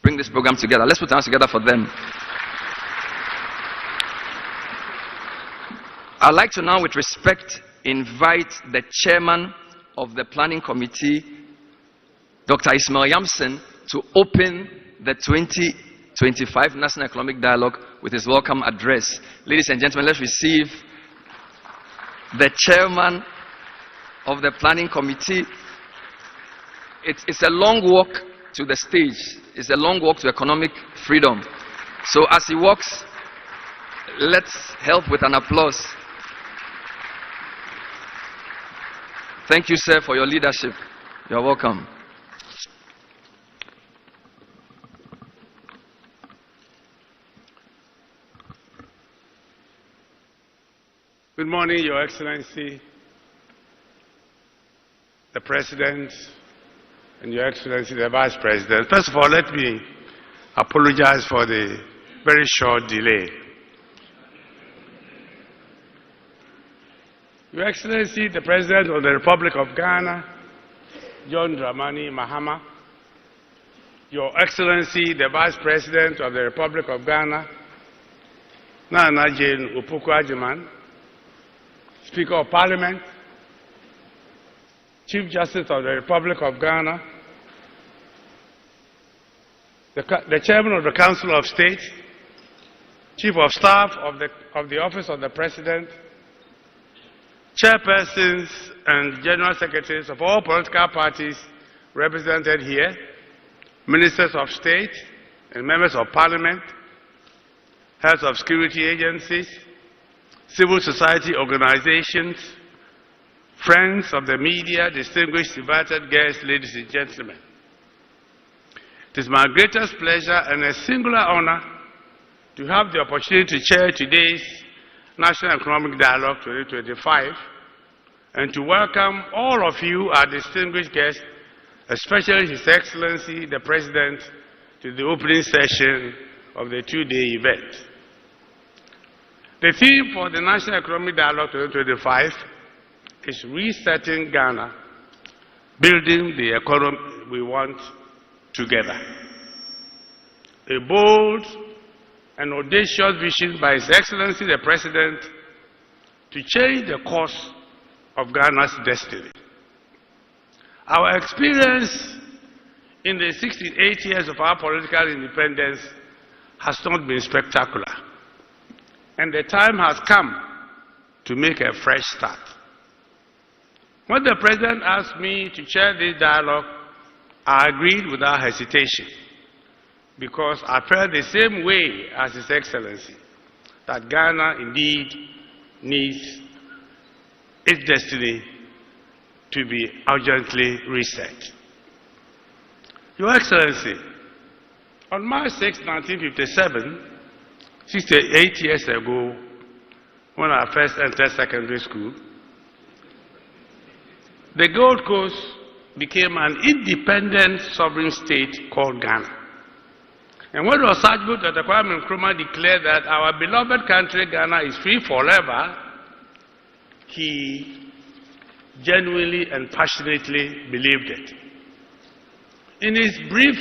Bring this program together. Let's put our hands together for them. I'd like to now, with respect, invite the chairman of the planning committee, Dr. Ismail Yamson, to open the 2025 National Economic Dialogue with his welcome address. Ladies and gentlemen, let's receive the chairman of the planning committee. It's a long walk to the stage. It's a long walk to economic freedom. So as he walks, let's help with an applause. Thank you, sir, for your leadership. You're welcome. Good morning, Your Excellency, the President, and Your Excellency, the Vice President. First of all, let me apologize for the very short delay. Your Excellency, the President of the Republic of Ghana, John Dramani Mahama, Your Excellency, the Vice President of the Republic of Ghana, Nana Jane Opoku-Agyeman, Speaker of Parliament, Chief Justice of the Republic of Ghana, the Chairman of the Council of State, Chief of Staff of the Office of the President, Chairpersons and General Secretaries of all political parties represented here, Ministers of State and Members of Parliament, Heads of Security Agencies, Civil Society organizations, friends of the media, distinguished invited guests, ladies and gentlemen. It is my greatest pleasure and a singular honor to have the opportunity to chair today's National Economic Dialogue 2025 and to welcome all of you, our distinguished guests, especially His Excellency, the President, to the opening session of the two-day event. The theme for the National Economic Dialogue 2025 is resetting Ghana, building the economy we want together. A bold and audacious vision by His Excellency the President to change the course of Ghana's destiny. Our experience in the 68 years of our political independence has not been spectacular, and the time has come to make a fresh start. When the President asked me to chair this dialogue, I agreed without hesitation, because I felt the same way as His Excellency, that Ghana indeed needs its destiny to be urgently reset. Your Excellency, on March 6, 1957, 68 years ago, when I first entered secondary school, the Gold Coast became an independent sovereign state called Ghana. And when Osajbo Dr. Kwame Nkrumah declared that our beloved country, Ghana, is free forever, he genuinely and passionately believed it. In his brief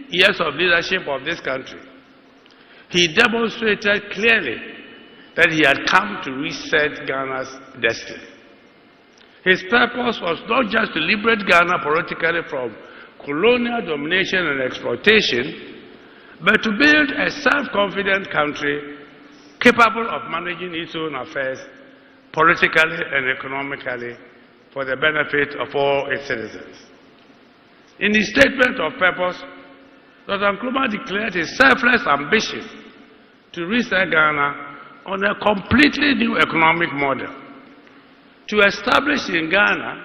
years of leadership of this country, he demonstrated clearly that he had come to reset Ghana's destiny. His purpose was not just to liberate Ghana politically from colonial domination and exploitation, but to build a self-confident country capable of managing its own affairs politically and economically for the benefit of all its citizens. In his statement of purpose, Dr. Nkrumah declared his selfless ambition to reset Ghana on a completely new economic model, to establish in Ghana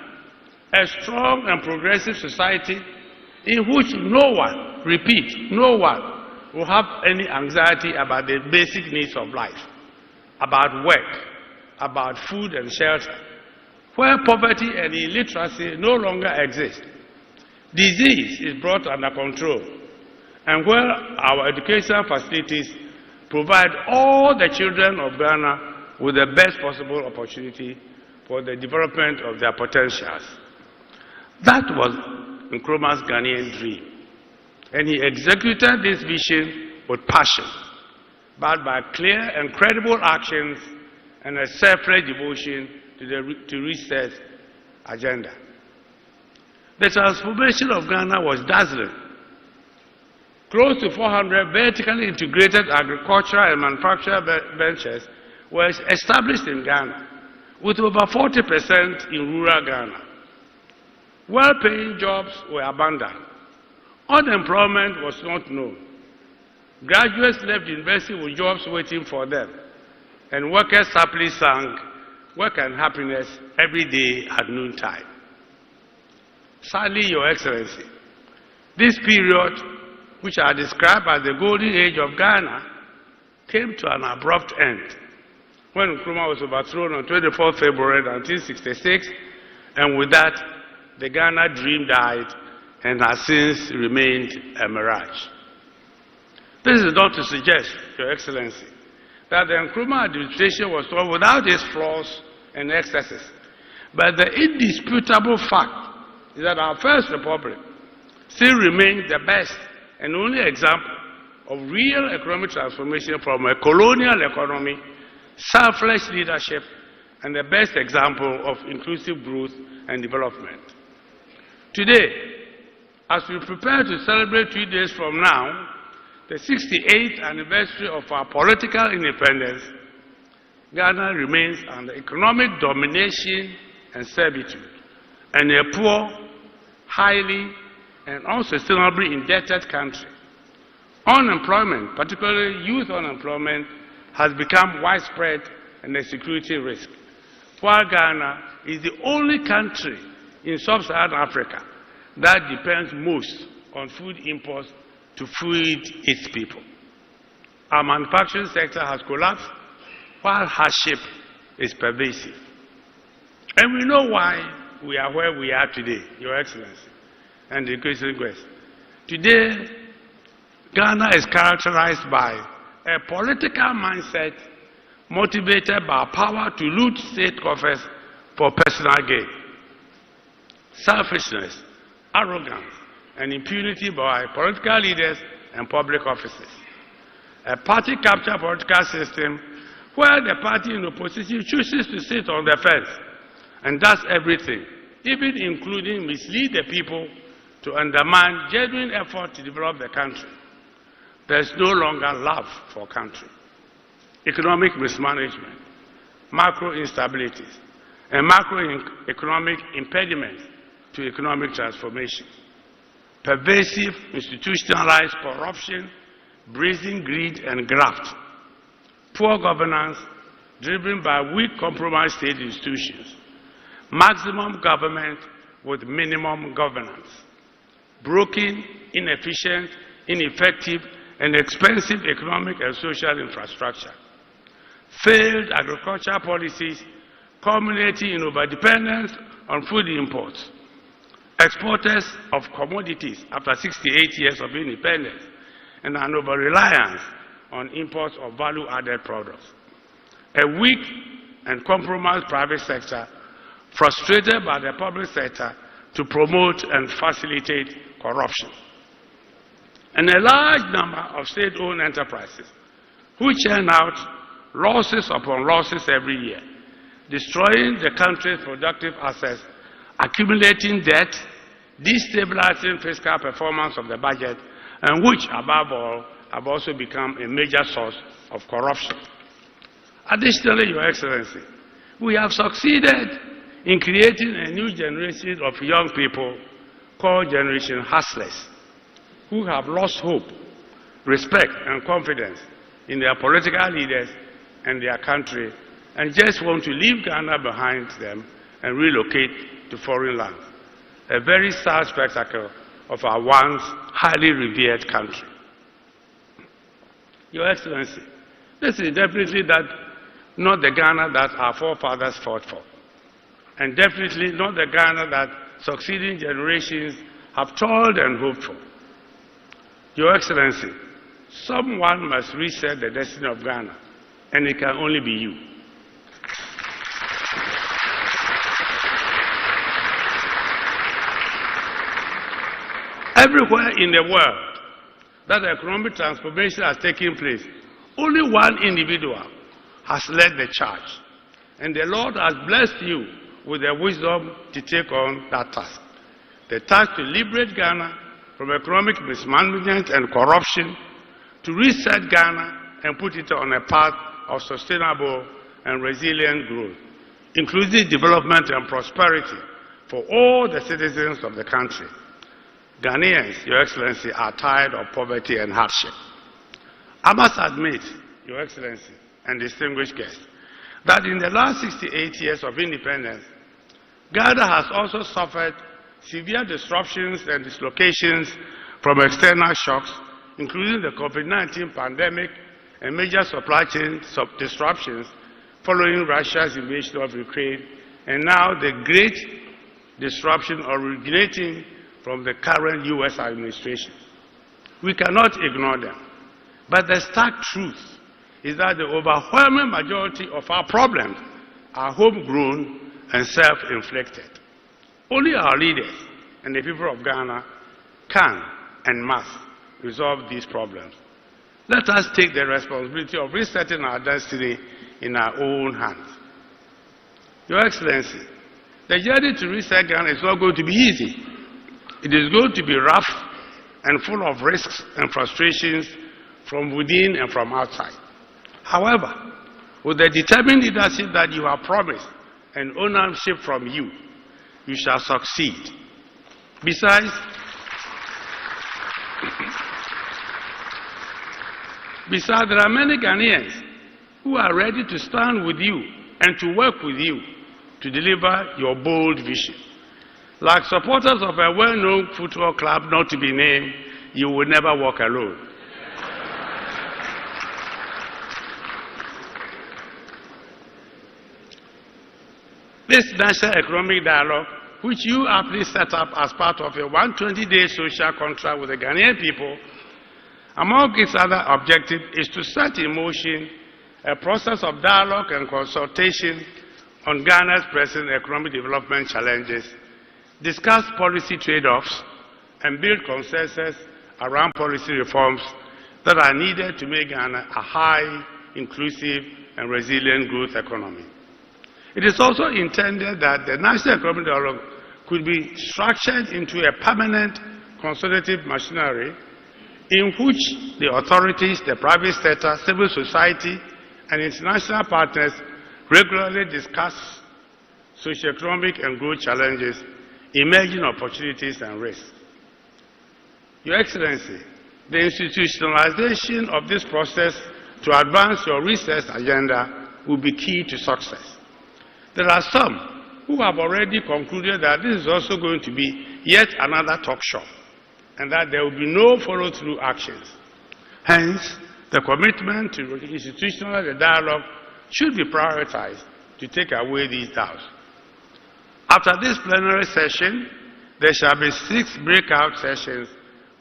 a strong and progressive society in which no one, repeat, no one will have any anxiety about the basic needs of life, about work, about food and shelter, where poverty and illiteracy no longer exist, disease is brought under control, and where our educational facilities provide all the children of Ghana with the best possible opportunity for the development of their potentials. That was Nkrumah's Ghanaian dream, and he executed this vision with passion, backed by clear and credible actions and a selfless devotion to reach that agenda. The transformation of Ghana was dazzling. Close to 400 vertically integrated agricultural and manufacturing ventures were established in Ghana, with over 40% in rural Ghana. Well-paying jobs were abundant. Unemployment was not known. Graduates left university with jobs waiting for them, and workers happily sang work and happiness every day at noontime. Sadly, Your Excellency, this period, which I describe as the golden age of Ghana, came to an abrupt end when Nkrumah was overthrown on 24 February 1966, and with that, the Ghana dream died and has since remained a mirage. This is not to suggest, Your Excellency, that the Nkrumah administration was done without its flaws and excesses, but the indisputable fact is that our First Republic still remains the best and only example of real economic transformation from a colonial economy, selfless leadership, and the best example of inclusive growth and development. Today, as we prepare to celebrate 2 days from now, the 68th anniversary of our political independence, Ghana remains under economic domination and servitude, and a poor, highly and unsustainably indebted country. Unemployment, particularly youth unemployment, has become widespread and a security risk, while Ghana is the only country in sub-Saharan Africa that depends most on food imports to feed its people. Our manufacturing sector has collapsed, while hardship is pervasive. And we know why we are where we are today, Your Excellency, and the question. Today, Ghana is characterized by a political mindset motivated by power to loot state coffers for personal gain, selfishness, arrogance, and impunity by political leaders and public officers. A party-capture political system where the party in opposition chooses to sit on the fence and does everything, even including mislead the people to undermine genuine effort to develop the country. There is no longer love for country. Economic mismanagement, macro instabilities, and macroeconomic impediments to economic transformation. Pervasive institutionalized corruption, brazen greed and graft. Poor governance driven by weak compromised state institutions. Maximum government with minimum governance. Broken, inefficient, ineffective, and expensive economic and social infrastructure. Failed agricultural policies culminating in overdependence on food imports. Exporters of commodities after 68 years of independence, and an over-reliance on imports of value-added products. A weak and compromised private sector frustrated by the public sector to promote and facilitate corruption. And a large number of state-owned enterprises who churn out losses upon losses every year, destroying the country's productive assets, accumulating debt, destabilizing fiscal performance of the budget, and which, above all, have also become a major source of corruption. Additionally, Your Excellency, we have succeeded in creating a new generation of young people called Generation Hustlers, who have lost hope, respect, and confidence in their political leaders and their country, and just want to leave Ghana behind them and relocate to foreign lands. A very sad spectacle of our once highly revered country. Your Excellency, this is definitely not the Ghana that our forefathers fought for. and definitely not the Ghana that succeeding generations have toiled and hoped for. Your Excellency, someone must reset the destiny of Ghana, and it can only be you. Everywhere in the world that economic transformation has taken place, only one individual has led the charge. And the Lord has blessed you with the wisdom to take on that task. The task to liberate Ghana from economic mismanagement and corruption, to reset Ghana and put it on a path of sustainable and resilient growth, inclusive development and prosperity for all the citizens of the country. Ghanaians, Your Excellency, are tired of poverty and hardship. I must admit, Your Excellency and distinguished guests, that in the last 68 years of independence, Ghana has also suffered severe disruptions and dislocations from external shocks, including the COVID-19 pandemic and major supply chain disruptions following Russia's invasion of Ukraine, and now the great disruption originating from the current U.S. administration. We cannot ignore them. But the stark truth is that the overwhelming majority of our problems are homegrown and self-inflicted. Only our leaders and the people of Ghana can and must resolve these problems. Let us take the responsibility of resetting our destiny in our own hands. Your Excellency, the journey to reset Ghana is not going to be easy. It is going to be rough and full of risks and frustrations from within and from outside. However, with the determined leadership that you have promised and ownership from you, you shall succeed. Besides, there are many Ghanaians who are ready to stand with you and to work with you to deliver your bold vision. Like supporters of a well-known football club not to be named, you will never walk alone. This National Economic Dialogue, which you aptly set up as part of a 120-day social contract with the Ghanaian people, among its other objectives is to set in motion a process of dialogue and consultation on Ghana's present economic development challenges, discuss policy trade-offs, and build consensus around policy reforms that are needed to make Ghana a high, inclusive, and resilient growth economy. It is also intended that the National Economic Dialogue could be structured into a permanent consultative machinery in which the authorities, the private sector, civil society, and international partners regularly discuss socioeconomic and growth challenges, emerging opportunities and risks. Your Excellency, the institutionalization of this process to advance your research agenda will be key to success. There are some who have already concluded that this is also going to be yet another talk shop, and that there will be no follow-through actions. Hence, the commitment to institutionalize the dialogue should be prioritized to take away these doubts. After this plenary session, there shall be 6 breakout sessions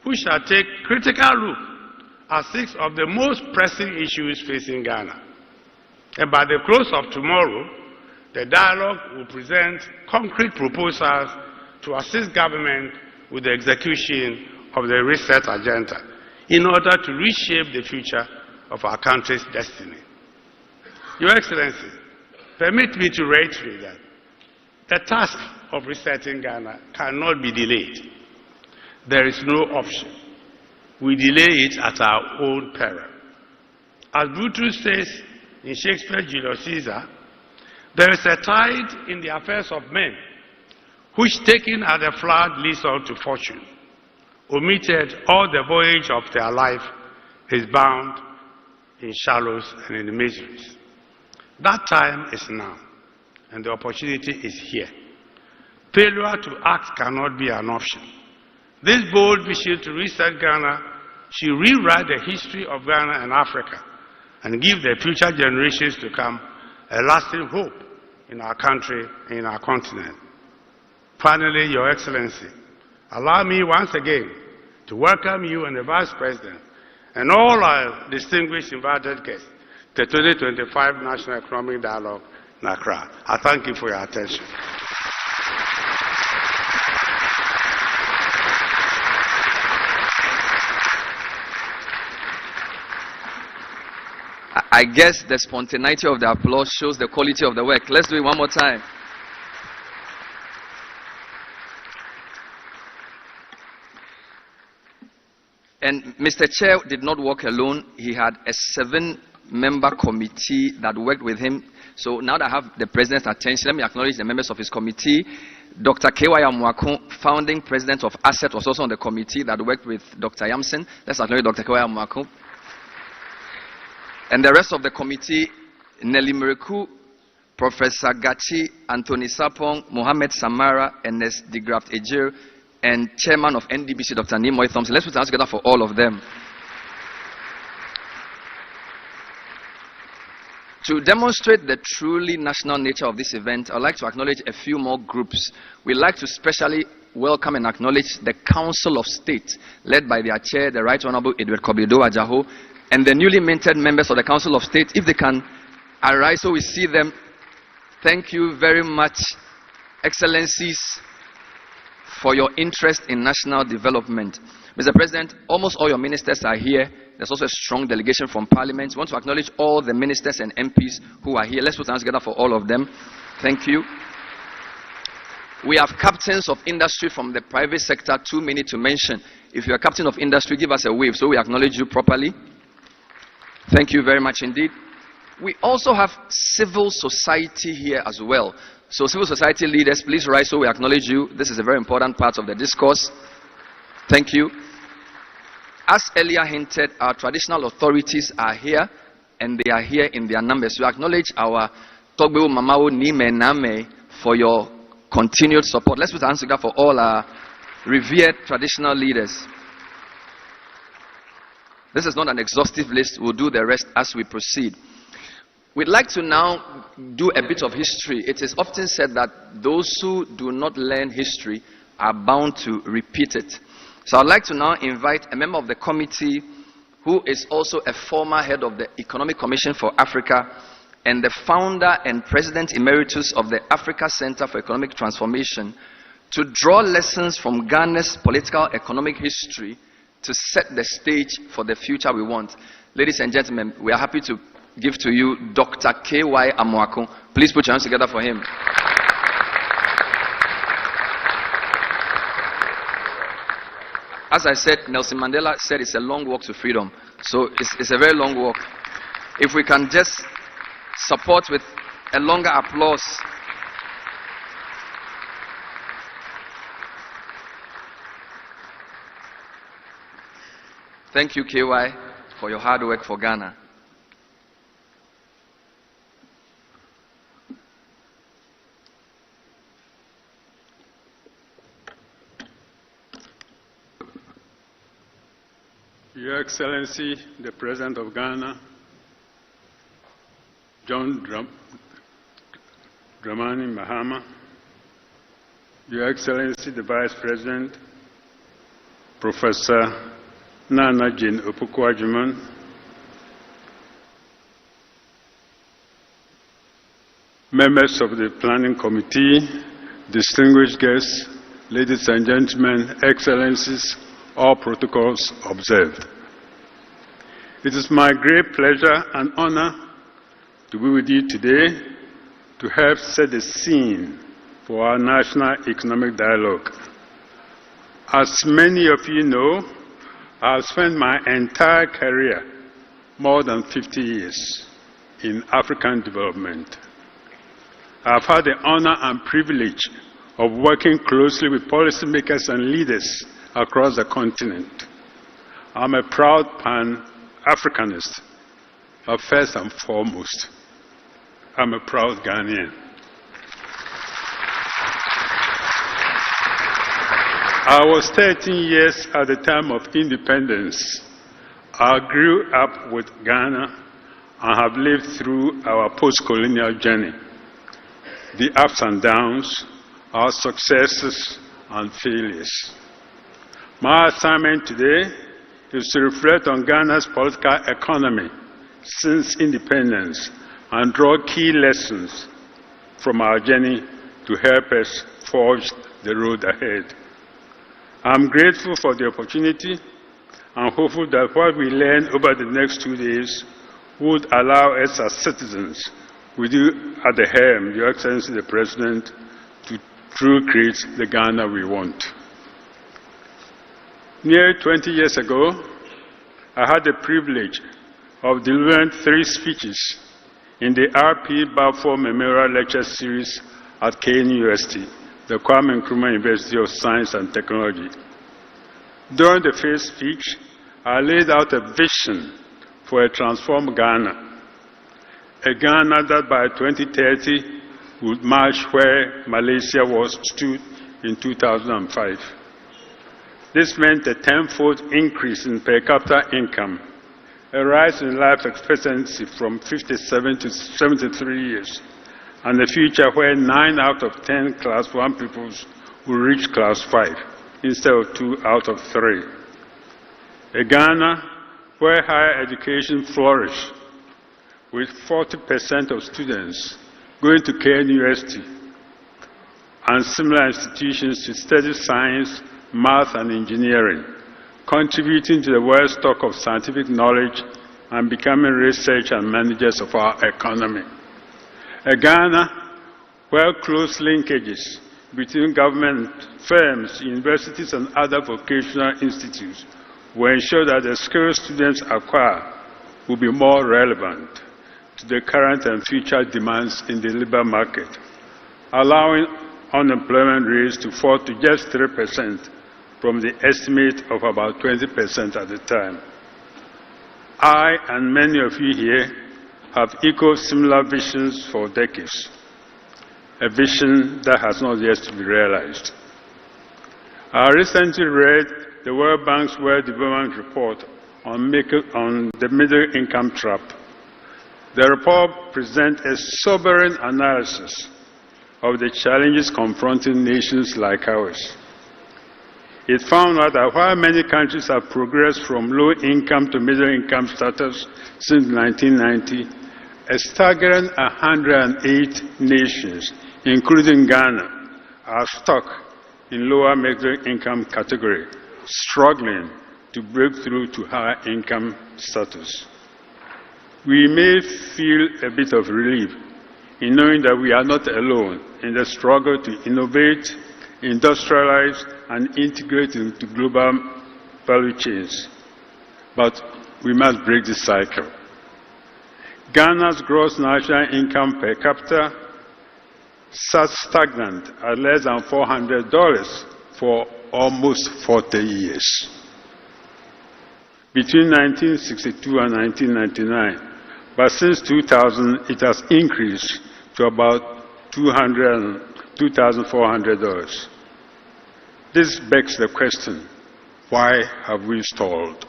which shall take critical look at 6 of the most pressing issues facing Ghana. And by the close of tomorrow, the dialogue will present concrete proposals to assist government with the execution of the reset agenda in order to reshape the future of our country's destiny. Your Excellency, permit me to reiterate that the task of resetting Ghana cannot be delayed. There is no option. We delay it at our own peril. As Brutus says in Shakespeare's Julius Caesar, there is a tide in the affairs of men, which taken at the flood leads on to fortune. Omitted all the voyage of their life is bound in shallows and in miseries. That time is now, and the opportunity is here. Failure to act cannot be an option. This bold vision to reset Ghana should rewrite the history of Ghana and Africa and give the future generations to come a lasting hope in our country and in our continent. Finally, Your Excellency, allow me once again to welcome you and the Vice President and all our distinguished invited guests to the 2025 National Economic Dialogue in Accra. I thank you for your attention. I guess the spontaneity of the applause shows the quality of the work. Let's do it one more time. And Mr. Chair did not work alone. He had a 7-member committee that worked with him. So now that I have the President's attention, let me acknowledge the members of his committee. Dr. K.Y. Amoako, founding President of ASSET, was also on the committee that worked with Dr. Yamson. Let's acknowledge Dr. K.Y. Amoako. And the rest of the committee, Nelly Miriku, Professor Gachi, Anthony Sapong, Mohammed Samara, Ernest de Graft Ejir, and Chairman of NDBC, Dr. Nimoy Thompson. Let's put our hands together for all of them. To demonstrate the truly national nature of this event, I'd like to acknowledge a few more groups. We'd like to specially welcome and acknowledge the Council of State, led by their chair, the Right Honorable Edward Kobido Ajaho, and the newly minted members of the Council of State. If they can arise so we see them. Thank you very much, Excellencies, for your interest in national development. Mr. President, almost all your ministers are here. There's also a strong delegation from Parliament. We want to acknowledge all the ministers and MPs who are here. Let's put our hands together for all of them. Thank you. We have captains of industry from the private sector, too many to mention. If you're a captain of industry, give us a wave so we acknowledge you properly. Thank you very much indeed. We also have civil society here as well. So civil society leaders, please rise so we acknowledge you. This is a very important part of the discourse. Thank you. As earlier hinted, our traditional authorities are here, and they are here in their numbers. We acknowledge our Togbewu Mamao Nime Name for your continued support. Let's put our hands together for all our revered traditional leaders. This is not an exhaustive list. We'll do the rest as we proceed. We'd like to now do a bit of history. It is often said that those who do not learn history are bound to repeat it. So I'd like to now invite a member of the committee who is also a former head of the Economic Commission for Africa and the founder and president emeritus of the Africa Center for Economic Transformation to draw lessons from Ghana's political economic history to set the stage for the future we want. Ladies and gentlemen, we are happy to give to you Dr. K.Y. Amoako. Please put your hands together for him. As I said, Nelson Mandela said it's a long walk to freedom. So it's a very long walk. If we can just support with a longer applause. Thank you, KY, for your hard work for Ghana. Your Excellency, the President of Ghana, John Dramani Mahama, Your Excellency, the Vice President, Professor Nana Jane Opoku-Agyeman, members of the Planning Committee, distinguished guests, ladies and gentlemen, Excellencies, all protocols observed. It is my great pleasure and honor to be with you today to help set the scene for our National Economic Dialogue. As many of you know, I have spent my entire career, more than 50 years, in African development. I have had the honor and privilege of working closely with policymakers and leaders across the continent. I'm a proud Pan-Africanist, but first and foremost, I'm a proud Ghanaian. I was 13 years at the time of independence. I grew up with Ghana and have lived through our post-colonial journey. the ups and downs, our successes and failures. My assignment today is to reflect on Ghana's political economy since independence and draw key lessons from our journey to help us forge the road ahead. I'm grateful for the opportunity and hopeful that what we learn over the next 2 days would allow us as citizens, with you at the helm, Your Excellency the President, to truly create the Ghana we want. Nearly 20 years ago, I had the privilege of delivering 3 speeches in the RP Balfour Memorial Lecture Series at KNUST, the Kwame Nkrumah University of Science and Technology. During the first speech, I laid out a vision for a transformed Ghana, a Ghana that by 2030 would match where Malaysia stood in 2005. This meant a 10-fold increase in per capita income, a rise in life expectancy from 57 to 73 years, and a future where 9 out of 10 Class 1 pupils will reach Class 5 instead of 2 out of 3. A Ghana where higher education flourishes, with 40% of students going to KNUST and similar institutions to study science, math, and engineering, contributing to the world stock of scientific knowledge and becoming research and managers of our economy. A Ghana where close linkages between government, firms, universities, and other vocational institutes will ensure that the skills students acquire will be more relevant to the current and future demands in the labor market, allowing unemployment rates to fall to just 3% from the estimate of about 20% at the time. I and many of you here have echoed similar visions for decades, a vision that has not yet to be realized. I recently read the World Bank's World Development Report on the middle income trap. The report presents a sobering analysis of the challenges confronting nations like ours. It found out that while many countries have progressed from low-income to middle-income status since 1990, a staggering 108 nations, including Ghana, are stuck in lower middle-income category, struggling to break through to higher-income status. We may feel a bit of relief in knowing that we are not alone in the struggle to innovate, industrialize, and integrate into global value chains. But we must break this cycle. Ghana's gross national income per capita sat stagnant at less than $400 for almost 40 years. Between 1962 and 1999, but since 2000, it has increased to about $2,400. This begs the question, why have we stalled?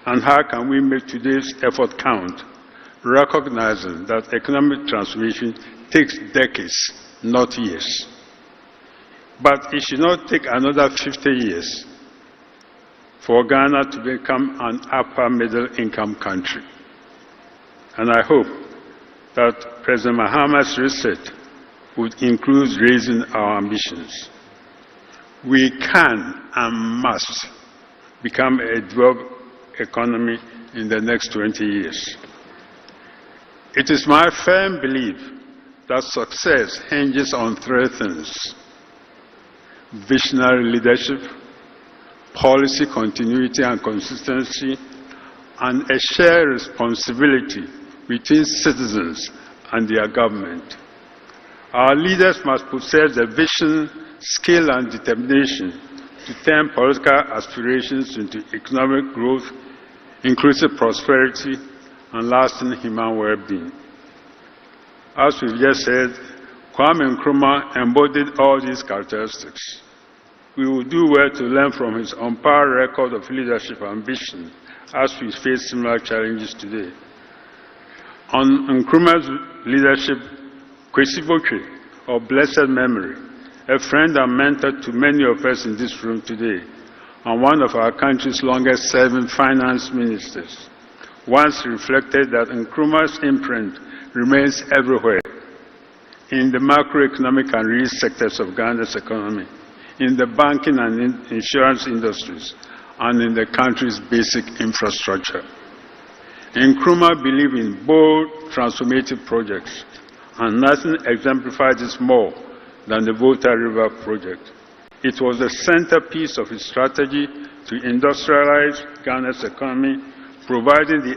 And how can we make today's effort count, recognizing that economic transformation takes decades, not years? But it should not take another 50 years for Ghana to become an upper middle income country. And I hope that President Mahama's reset would include raising our ambitions. We can and must become a developed economy in the next 20 years. It is my firm belief that success hinges on 3 things: visionary leadership, policy continuity and consistency, and a shared responsibility between citizens and their government. Our leaders must possess the vision, skill, and determination to turn political aspirations into economic growth, inclusive prosperity, and lasting human well-being. As we've just said, Kwame Nkrumah embodied all these characteristics. We will do well to learn from his unparalleled record of leadership and vision as we face similar challenges today. On Nkrumah's leadership, Kwesi Bokwe, of blessed memory, a friend and mentor to many of us in this room today, and one of our country's longest-serving finance ministers, once reflected that Nkrumah's imprint remains everywhere, in the macroeconomic and real sectors of Ghana's economy, in the banking and insurance industries, and in the country's basic infrastructure. Nkrumah believed in bold, transformative projects, and nothing exemplified this more than the Volta River project. It was the centerpiece of his strategy to industrialize Ghana's economy, providing the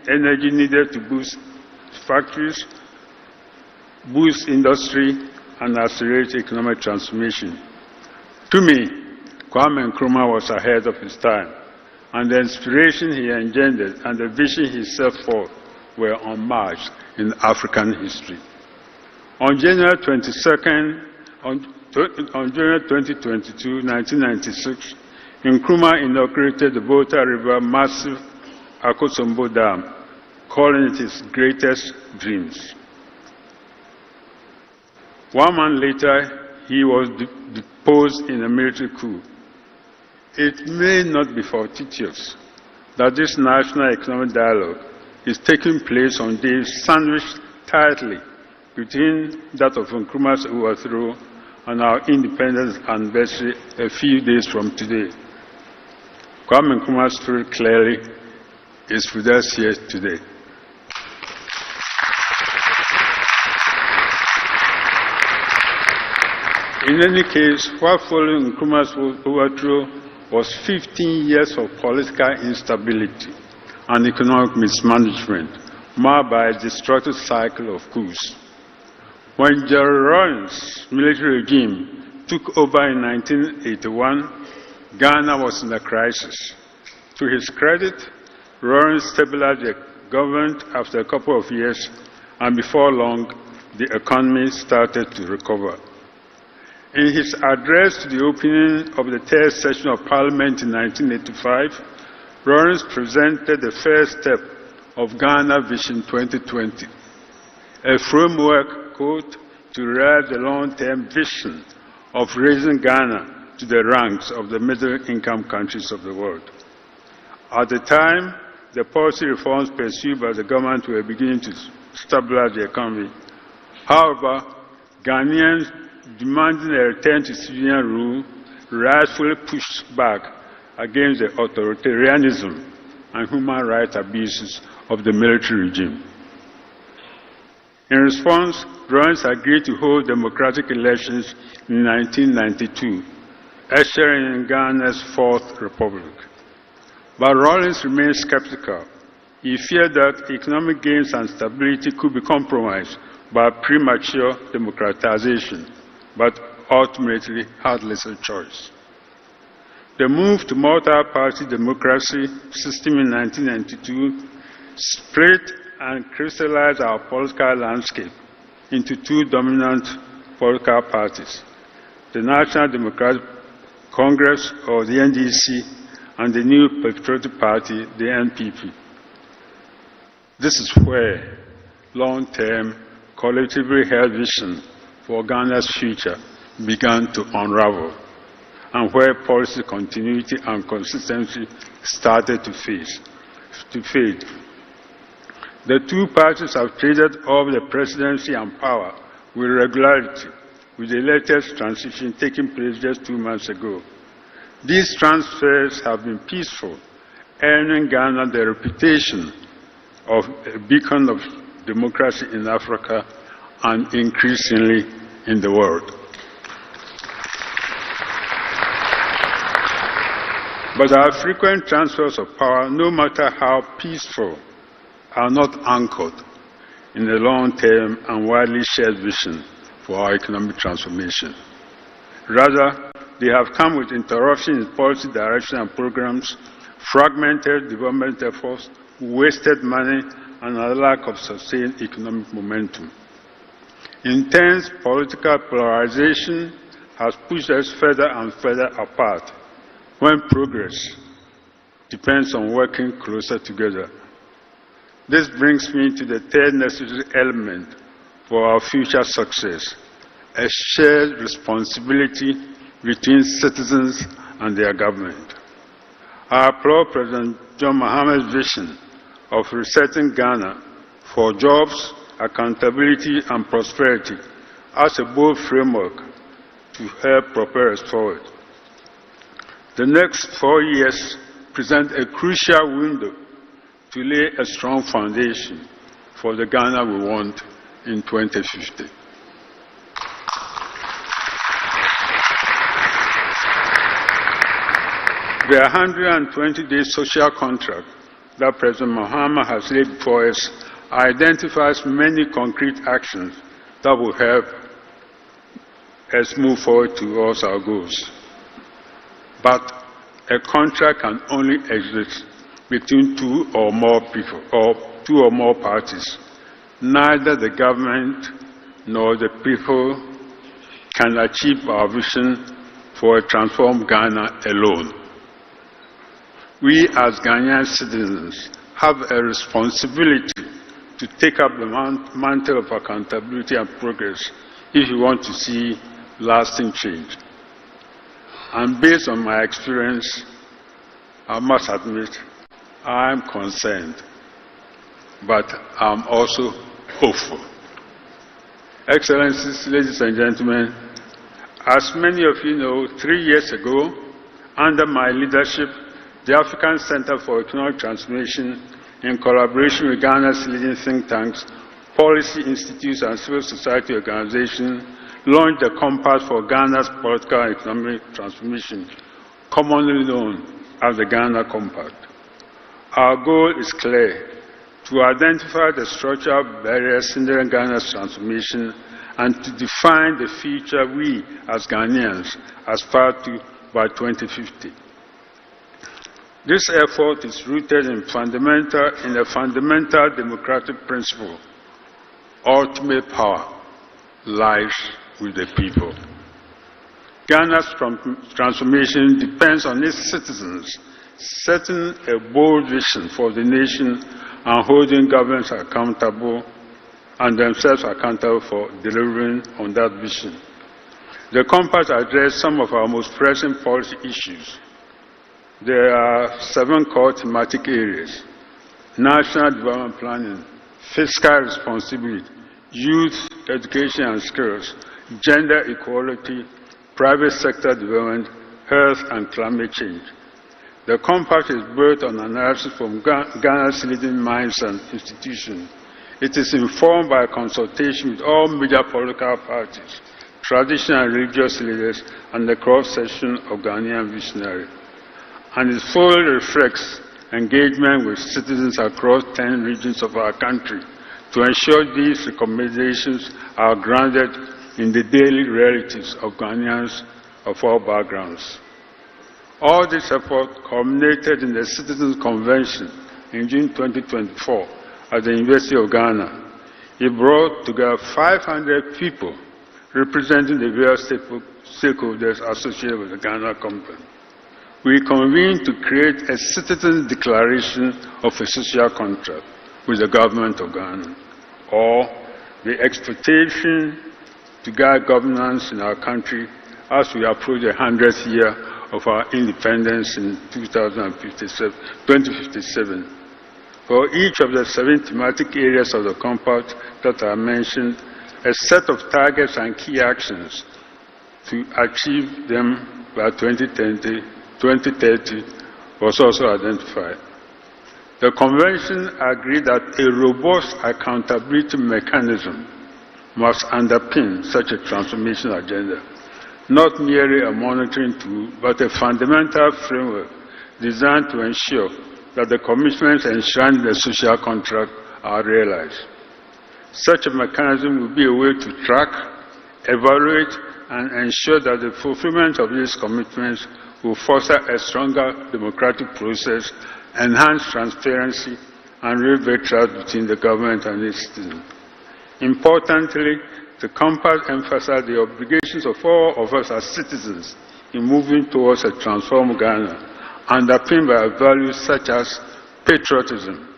energy needed to boost factories, boost industry, and accelerate economic transformation. To me, Kwame Nkrumah was ahead of his time, and the inspiration he engendered and the vision he set forth were unmatched in African history. On January 22nd, on January 2022, 1996, Nkrumah inaugurated the Volta River massive Akosombo Dam, calling it his greatest dreams. 1 month later, he was deposed in a military coup. It may not be fortuitous that this national economic dialogue is taking place on days sandwiched tightly between that of Nkrumah's overthrow and our independence anniversary a few days from today. Kwame Nkrumah's spirit clearly is with us here today. In any case, what followed Nkrumah's overthrow was 15 years of political instability and economic mismanagement, marked by a destructive cycle of coups. When General Rawlings' military regime took over in 1981, Ghana was in a crisis. To his credit, Rawlings stabilized the government after a couple of years, and before long, the economy started to recover. In his address to the opening of the third session of Parliament in 1985, Rawlings presented the first step of Ghana Vision 2020, a framework, quote, to realize the long-term vision of raising Ghana to the ranks of the middle-income countries of the world. At the time, the policy reforms pursued by the government were beginning to stabilize the economy. However, Ghanaians demanding a return to civilian rule rightfully pushed back against the authoritarianism and human rights abuses of the military regime. In response, Rawlings agreed to hold democratic elections in 1992, ushering in Ghana's Fourth Republic. But Rawlings remained skeptical. He feared that economic gains and stability could be compromised by premature democratization, but ultimately had little choice. The move to multi-party democracy system in 1992 split and crystallized our political landscape into two dominant political parties, the National Democratic Congress, or the NDC, and the New Patriotic Party, the NPP. This is where long-term, collectively held vision for Ghana's future began to unravel, and where policy continuity and consistency started to fade. The two parties have traded off the presidency and power with regularity, with the latest transition taking place just 2 months ago. These transfers have been peaceful, earning Ghana the reputation of a beacon of democracy in Africa and increasingly in the world. But our frequent transfers of power, no matter how peaceful, are not anchored in a long-term and widely shared vision for our economic transformation. Rather, they have come with interruptions in policy direction and programs, fragmented development efforts, wasted money, and a lack of sustained economic momentum. Intense political polarization has pushed us further and further apart, when progress depends on working closer together. This brings me to the third necessary element for our future success, a shared responsibility between citizens and their government. I applaud President John Mahama's vision of resetting Ghana for jobs, accountability, and prosperity as a bold framework to help propel us forward. The next 4 years present a crucial window to lay a strong foundation for the Ghana we want in 2050. The 120-day social contract that President Mahama has laid before us identifies many concrete actions that will help us move forward towards our goals. But a contract can only exist between two or more people or two or more parties. Neither the government nor the people can achieve our vision for a transformed Ghana alone. We as Ghanaian citizens have a responsibility to take up the mantle of accountability and progress if we want to see lasting change. And based on my experience, I must admit, I am concerned, but I'm also hopeful. Excellencies, ladies and gentlemen, as many of you know, 3 years ago, under my leadership, the African Center for Economic Transformation, in collaboration with Ghana's leading think tanks, policy institutes, and civil society organizations, launched the Compass for Ghana's Political and Economic Transformation, commonly known as the Ghana Compact. Our goal is clear: to identify the structural barriers hindering Ghana's transformation and to define the future we, as Ghanaians, aspire to by 2050. This effort is rooted in a fundamental democratic principle: ultimate power lies with the people. Ghana's transformation depends on its citizens setting a bold vision for the nation and holding governments accountable and themselves accountable for delivering on that vision. The Compact addressed some of our most pressing policy issues. There are 7 core thematic areas: national development planning, fiscal responsibility, youth education and skills, gender equality, private sector development, health, and climate change. The Compact is built on analysis from Ghana's leading minds and institutions. It is informed by consultation with all major political parties, traditional and religious leaders, and the cross-section of Ghanaian visionaries. And it fully reflects engagement with citizens across 10 regions of our country to ensure these recommendations are grounded in the daily realities of Ghanaians of all backgrounds. All this effort culminated in the Citizens' Convention in June 2024 at the University of Ghana. It brought together 500 people representing the various stakeholders associated with the Ghana Compact. We convened to create a Citizens' Declaration of a Social Contract with the government of Ghana, or the expectation to guide governance in our country as we approach the 100th year of our independence in 2057. For each of the 7 thematic areas of the Compact that I mentioned, a set of targets and key actions to achieve them by 2030 was also identified. The Convention agreed that a robust accountability mechanism must underpin such a transformation agenda, not merely a monitoring tool, but a fundamental framework designed to ensure that the commitments enshrined in the social contract are realized. Such a mechanism will be a way to track, evaluate, and ensure that the fulfillment of these commitments will foster a stronger democratic process, enhance transparency, and rebuild trust between the government and its citizens. Importantly, the Compact emphasized the obligations of all of us as citizens in moving towards a transformed Ghana, underpinned by values such as patriotism,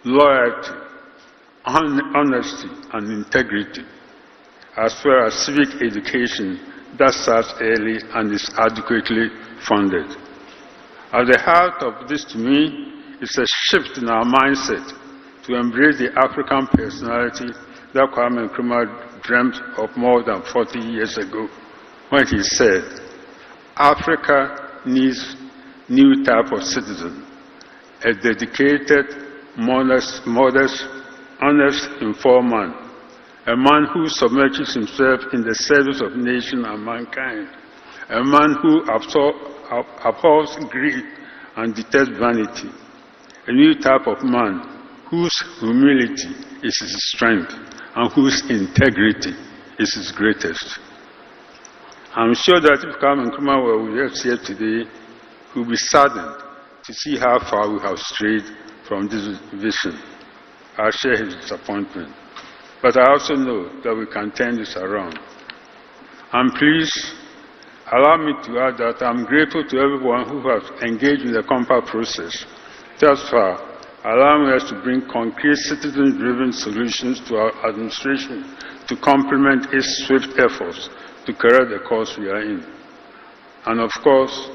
loyalty, honesty and integrity, as well as civic education that starts early and is adequately funded. At the heart of this, to me, is a shift in our mindset to embrace the African personality that Kwame Nkrumah dreamt of more than 40 years ago when he said, Africa needs a new type of citizen, a dedicated, modest, honest, informed man, a man who submerges himself in the service of nation and mankind, a man who abhors greed and detests vanity, a new type of man whose humility is his strength and whose integrity is his greatest. I'm sure that if Kwame Nkrumah were with us here today, he will be saddened to see how far we have strayed from this vision. I share his disappointment. But I also know that we can turn this around. And please, allow me to add that I'm grateful to everyone who has engaged in the compact process thus far, allowing us to bring concrete citizen-driven solutions to our administration to complement its swift efforts to correct the course we are in. And of course,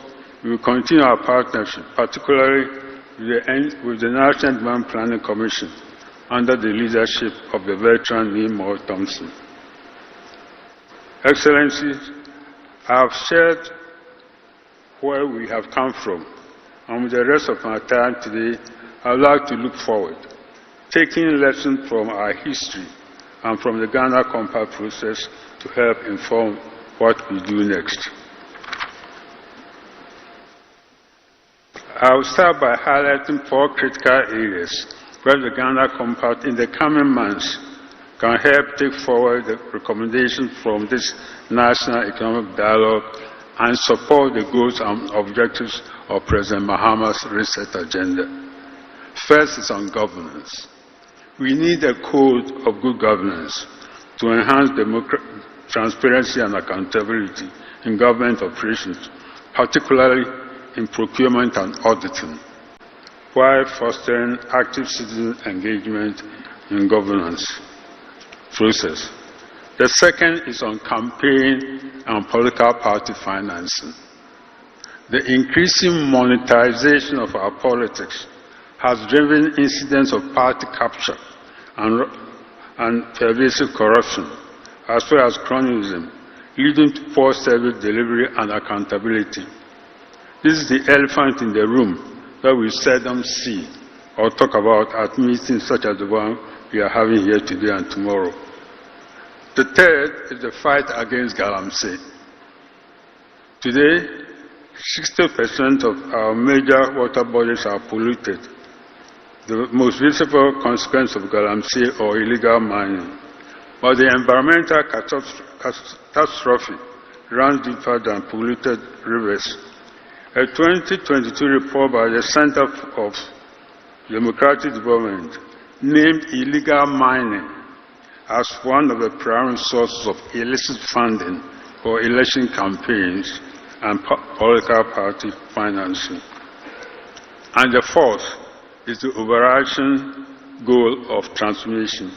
we will continue our partnership, particularly with the National Demand Planning Commission, under the leadership of the veteran Neil Moore Thompson. Excellencies, I have shared where we have come from, and with the rest of my time today, I would like to look forward, taking lessons from our history and from the Ghana Compact process to help inform what we do next. I will start by highlighting 4 critical areas where the Ghana Compact in the coming months can help take forward the recommendations from this national economic dialogue and support the goals and objectives of President Mahama's reset agenda. First is on governance. We need a code of good governance to enhance transparency and accountability in government operations, particularly in procurement and auditing, while fostering active citizen engagement in governance process. The second is on campaign and political party financing. The increasing monetization of our politics has driven incidents of party capture and pervasive corruption, as well as cronyism, leading to poor service delivery and accountability. This is the elephant in the room that we seldom see or talk about at meetings such as the one we are having here today and tomorrow. The third is the fight against galamsey. Today, 60% of our major water bodies are polluted, the most visible consequence of galamsey or illegal mining. But the environmental catastrophe runs deeper than polluted rivers. A 2022 report by the Center for Democratic Development named illegal mining as one of the primary sources of illicit funding for election campaigns and political party financing. And the fourth is the overarching goal of transformation.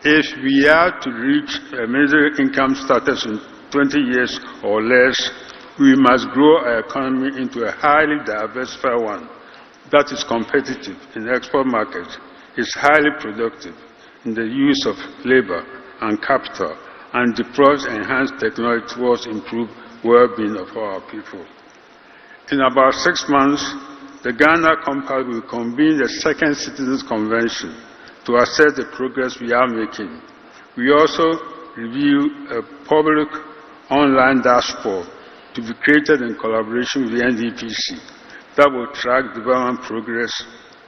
If we are to reach a middle income status in 20 years or less, we must grow our economy into a highly diversified one that is competitive in export markets, is highly productive in the use of labor and capital, and deploys enhanced technology towards improved well-being of our people. In about 6 months, the Ghana Compact will convene the second Citizens Convention to assess the progress we are making. We also review a public online dashboard to be created in collaboration with the NDPC that will track development progress,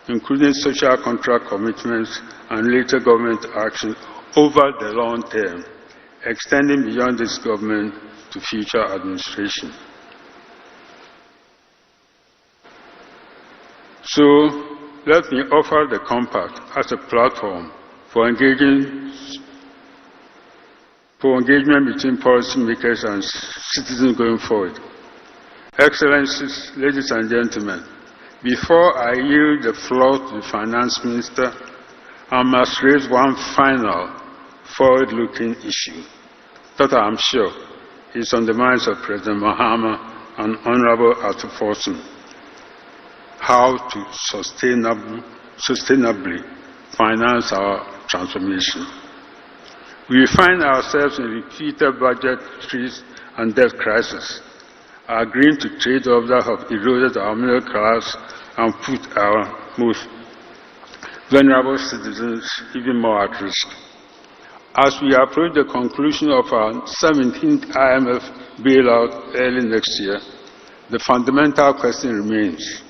including social contract commitments and later government action over the long term, extending beyond this government to future administration. So, let me offer the Compact as a platform for engagement between policymakers and citizens going forward. Excellencies, ladies and gentlemen, before I yield the floor to the Finance Minister, I must raise one final forward-looking issue that I am sure is on the minds of President Mahama and Honorable Atuforsun: how to sustainably finance our transformation. We find ourselves in repeated budgetary and debt crisis, agreeing to trade-offs that have eroded our middle class and put our most vulnerable citizens even more at risk. As we approach the conclusion of our 17th IMF bailout early next year, the fundamental question remains: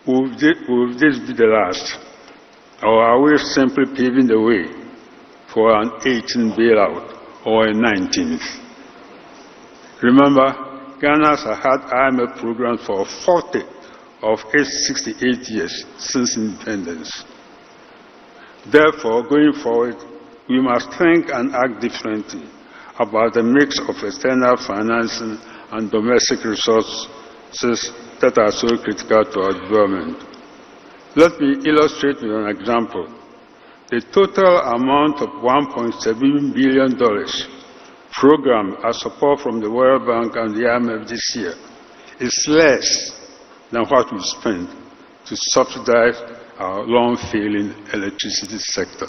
will this be the last, or are we simply paving the way for an 18th bailout or a 19th? Remember, Ghana has had IMF programs for 40 of its 68 years since independence. Therefore, going forward, we must think and act differently about the mix of external financing and domestic resources that are so critical to our development. Let me illustrate with an example. The total amount of $1.7 billion programmed as support from the World Bank and the IMF this year is less than what we spent to subsidize our long-failing electricity sector.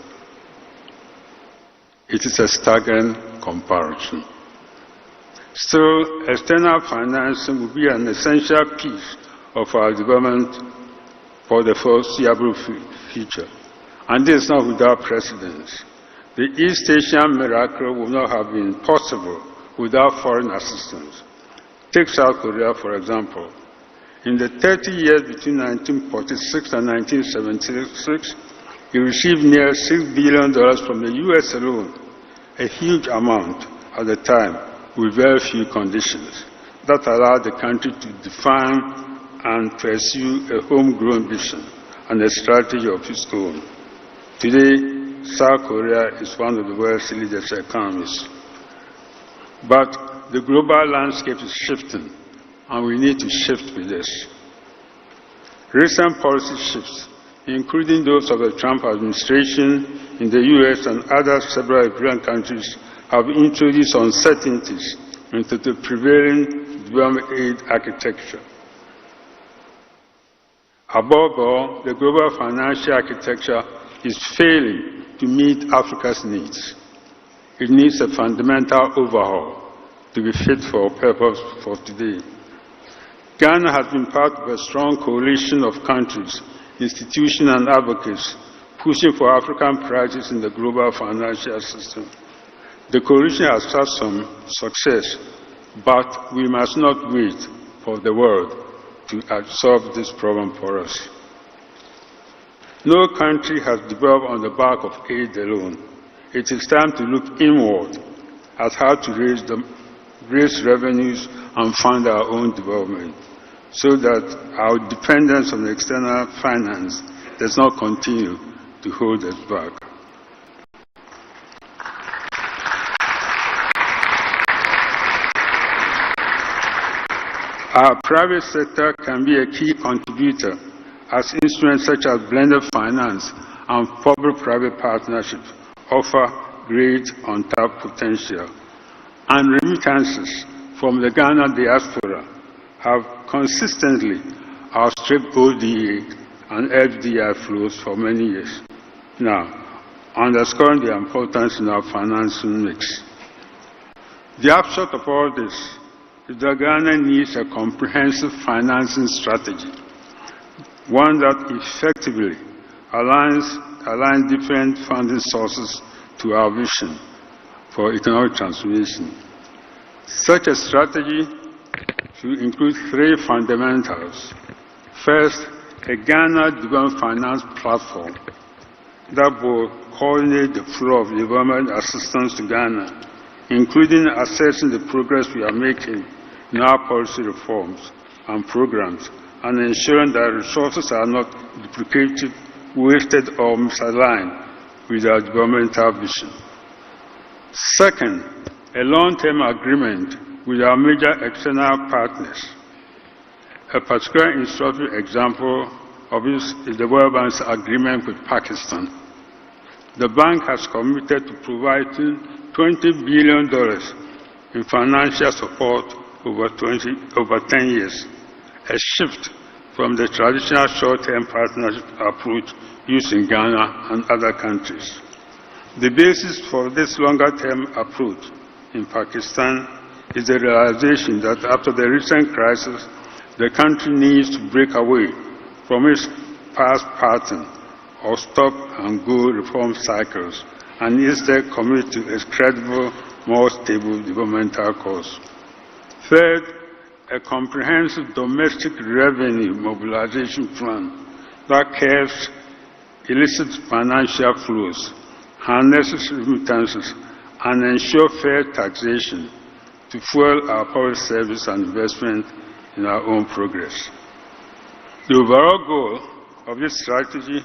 It is a staggering comparison. Still, external financing will be an essential piece of our development for the foreseeable future. And this is not without precedence. The East Asian miracle would not have been possible without foreign assistance. Take South Korea, for example. In the 30 years between 1946 and 1976, it received near $6 billion from the U.S. alone, a huge amount at the time, with very few conditions, that allowed the country to define and pursue a homegrown vision and a strategy of its own. Today, South Korea is one of the world's leading economies. But the global landscape is shifting, and we need to shift with this. Recent policy shifts, including those of the Trump administration in the U.S. and other several European countries, have introduced uncertainties into the prevailing development aid architecture. Above all, the global financial architecture is failing to meet Africa's needs. It needs a fundamental overhaul to be fit for purpose for today. Ghana has been part of a strong coalition of countries, institutions, and advocates pushing for African priorities in the global financial system. The coalition has had some success, but we must not wait for the world to solve this problem for us. No country has developed on the back of aid alone. It is time to look inward at how to raise revenues and fund our own development, so that our dependence on external finance does not continue to hold us back. Our private sector can be a key contributor, as instruments such as blended finance and public-private partnerships offer great untapped potential. And remittances from the Ghana diaspora have consistently outstripped ODA and FDI flows for many years. Now, underscoring the importance in our financing mix. The upshot of all this is that Ghana needs a comprehensive financing strategy, one that effectively aligns different funding sources to our vision for economic transformation. Such a strategy should include three fundamentals. First, a Ghana Development Finance Platform that will coordinate the flow of development assistance to Ghana, including assessing the progress we are making in our policy reforms and programs, and ensuring that resources are not duplicated, wasted, or misaligned with our developmental vision. Second, a long-term agreement with our major external partners. A particular instructive example of this is the World Bank's agreement with Pakistan. the bank has committed to providing $20 billion in financial support over 10 years, a shift from the traditional short-term partnership approach used in Ghana and other countries. The basis for this longer-term approach in Pakistan is the realization that after the recent crisis, the country needs to break away from its past pattern of stop-and-go reform cycles and instead commit to a credible, more stable developmental course. Third, a comprehensive domestic revenue mobilization plan that curbs illicit financial flows, harnesses remittances, and ensure fair taxation to fuel our public service and investment in our own progress. The overall goal of this strategy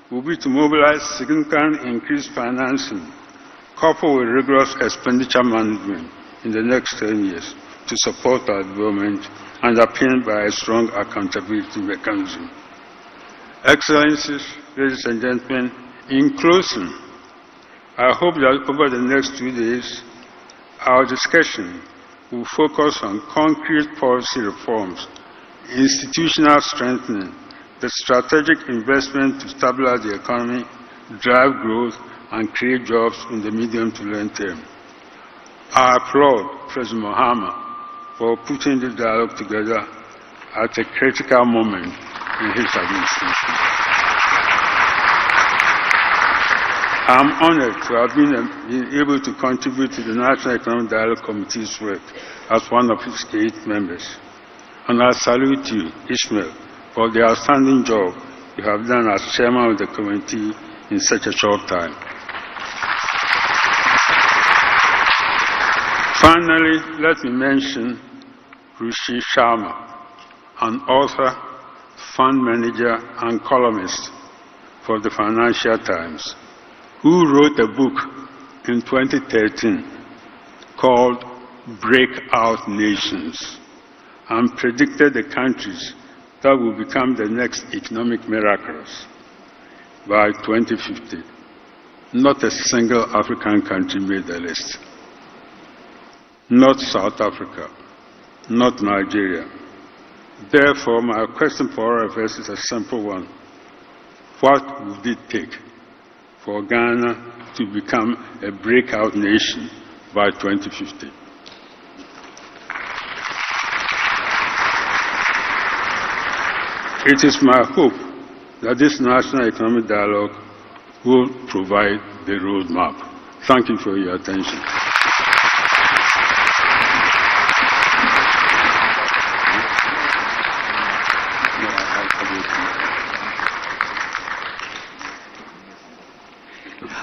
will be to mobilize significant increased financing coupled with rigorous expenditure management in the next 10 years to support our development, underpinned by a strong accountability mechanism. Excellencies, ladies and gentlemen, in closing, I hope that over the next 2 days, our discussion will focus on concrete policy reforms, institutional strengthening, the strategic investment to stabilize the economy, drive growth, and create jobs in the medium to long term. I applaud President Mahama for putting this dialogue together at a critical moment in his administration. I am honored to have been able to contribute to the National Economic Dialogue Committee's work as one of its 8 members. And I salute you, Ishmael, for the outstanding job you have done as chairman of the committee in such a short time. Finally, let me mention Rishi Sharma, an author, fund manager, and columnist for the Financial Times, who wrote a book in 2013 called Breakout Nations and predicted the countries that will become the next economic miracles by 2050. Not a single African country made the list. Not South Africa, not Nigeria. Therefore, my question for all of us is a simple one. What would it take for Ghana to become a breakout nation by 2050? It is my hope that this National Economic Dialogue will provide the roadmap. Thank you for your attention.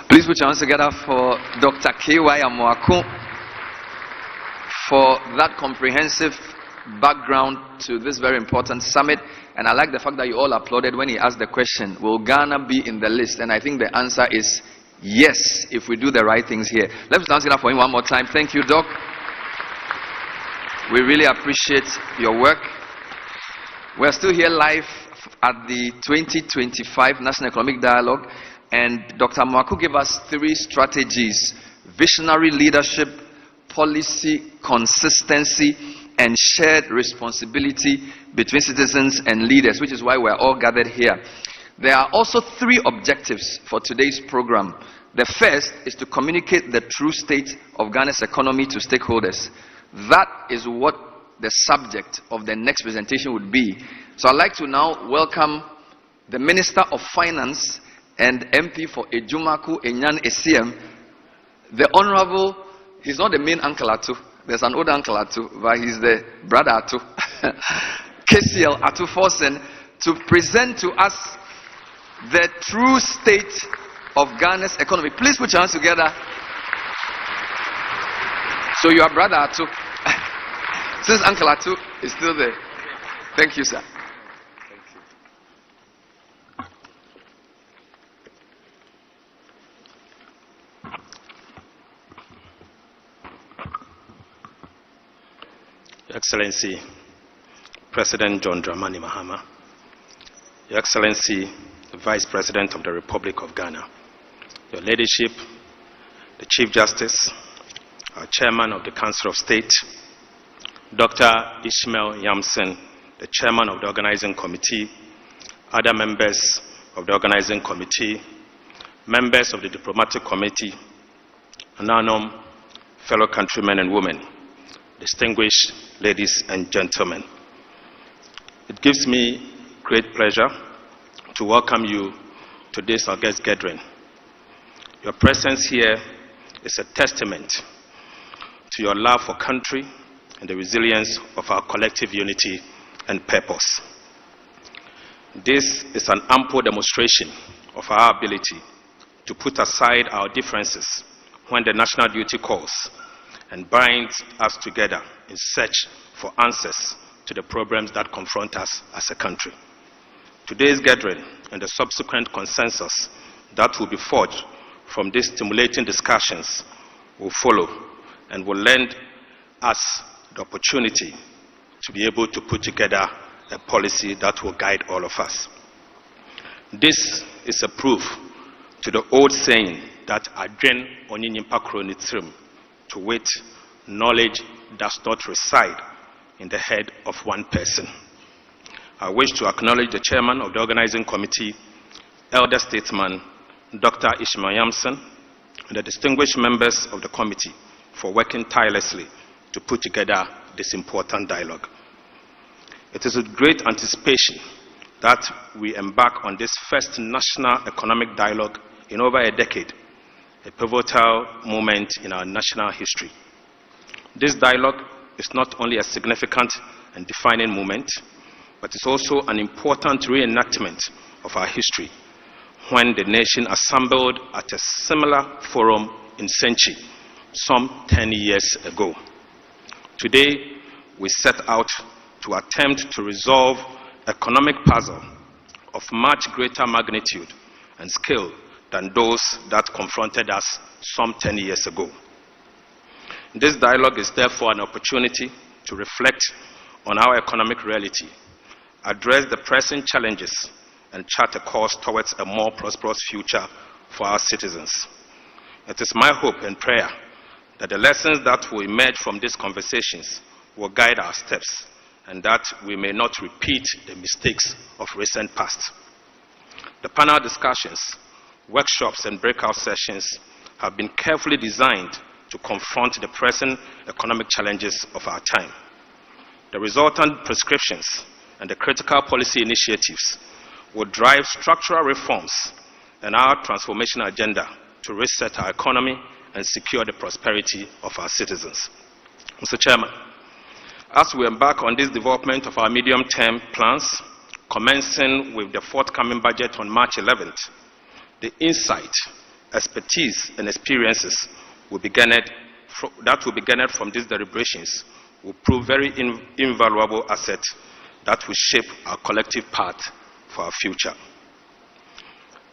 Please put your hands together for Dr. K.Y. Amoako for that comprehensive background to this very important summit. And I like the fact that you all applauded when he asked the question, will Ghana be in the list? And I think the answer is yes, if we do the right things here. Let's dance it up for him one more time. Thank you, Doc. We really appreciate your work. We're still here live at the 2025 National Economic Dialogue. And Dr. Amoako gave us 3 strategies: visionary leadership, policy consistency, and shared responsibility between citizens and leaders, which is why we're all gathered here. There are also 3 objectives for today's program. The first is to communicate the true state of Ghana's economy to stakeholders. That is what the subject of the next presentation would be. So I'd like to now welcome the Minister of Finance and MP for Ejumaku Enyan Esiem, the Honorable, he's not the main uncle Atu, there's an older uncle Atu, but he's the brother Atu, KCL Atu Forsen, to present to us the true state of Ghana's economy. Please put your hands together. So your brother Atu, since Uncle Atu is still there. Thank you, sir. Your Excellency, President John Dramani Mahama, Your Excellency, the Vice President of the Republic of Ghana, your leadership, the Chief Justice, our Chairman of the Council of State, Dr. Ishmael Yamson, the Chairman of the Organizing Committee, other members of the Organizing Committee, members of the Diplomatic Committee, and our fellow countrymen and women, distinguished ladies and gentlemen. It gives me great pleasure to welcome you to this august gathering. Your presence here is a testament to your love for country and the resilience of our collective unity and purpose. This is an ample demonstration of our ability to put aside our differences when the national duty calls and binds us together in search for answers to the problems that confront us as a country. Today's gathering and the subsequent consensus that will be forged from these stimulating discussions will follow and will lend us the opportunity to be able to put together a policy that will guide all of us. This is a proof to the old saying that adwen onyinimpa kronitrim, to wit, knowledge does not reside in the head of one person. I wish to acknowledge the Chairman of the Organizing Committee, Elder Statesman Dr. Ishmael Yamson, and the distinguished members of the committee for working tirelessly to put together this important dialogue. It is with great anticipation that we embark on this first national economic dialogue in over a decade, a pivotal moment in our national history. This dialogue is not only a significant and defining moment, but it's also an important reenactment of our history when the nation assembled at a similar forum in Senchi some 10 years ago. Today, we set out to attempt to resolve economic puzzle of much greater magnitude and scale than those that confronted us some 10 years ago. This dialogue is therefore an opportunity to reflect on our economic reality, address the pressing challenges, and chart a course towards a more prosperous future for our citizens. It is my hope and prayer that the lessons that will emerge from these conversations will guide our steps, and that we may not repeat the mistakes of recent past. The panel discussions, workshops, and breakout sessions have been carefully designed to confront the pressing economic challenges of our time. The resultant prescriptions and the critical policy initiatives will drive structural reforms and our transformation agenda to reset our economy and secure the prosperity of our citizens. Mr. Chairman, as we embark on this development of our medium-term plans, commencing with the forthcoming budget on March 11th, the insight, expertise, and experiences that will be garnered from these deliberations will prove very invaluable assets that will shape our collective path for our future.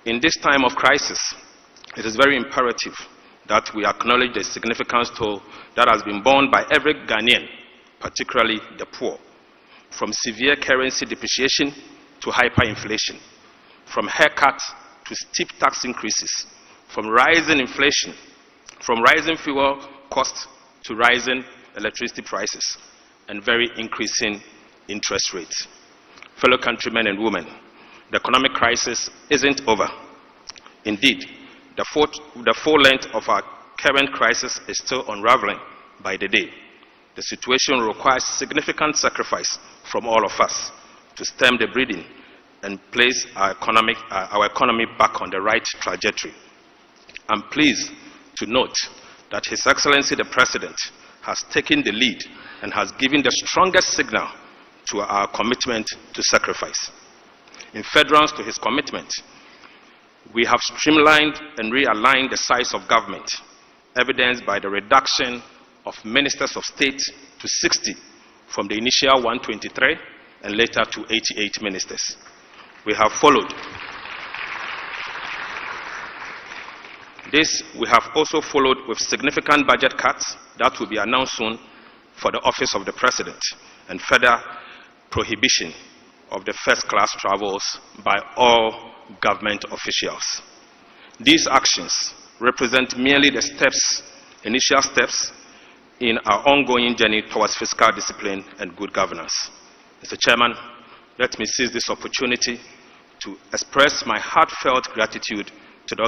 In this time of crisis, it is very imperative that we acknowledge the significant toll that has been borne by every Ghanaian, particularly the poor, from severe currency depreciation to hyperinflation, from haircuts to steep tax increases, from rising inflation, from rising fuel costs to rising electricity prices, and very increasing interest rates. Fellow countrymen and women, the economic crisis isn't over. Indeed, the full length of our current crisis is still unraveling by the day. The situation requires significant sacrifice from all of us to stem the bleeding and place our economy back on the right trajectory. I'm pleased to note that His Excellency the President has taken the lead and has given the strongest signal to our commitment to sacrifice. In furtherance to his commitment, we have streamlined and realigned the size of government, evidenced by the reduction of ministers of state to 60 from the initial 123 and later to 88 ministers. We have also followed with significant budget cuts that will be announced soon for the office of the President, and further prohibition of the first-class travels by all government officials. These actions represent merely the initial steps in our ongoing journey towards fiscal discipline and good governance. Mr. Chairman, let me seize this opportunity to express my heartfelt gratitude to the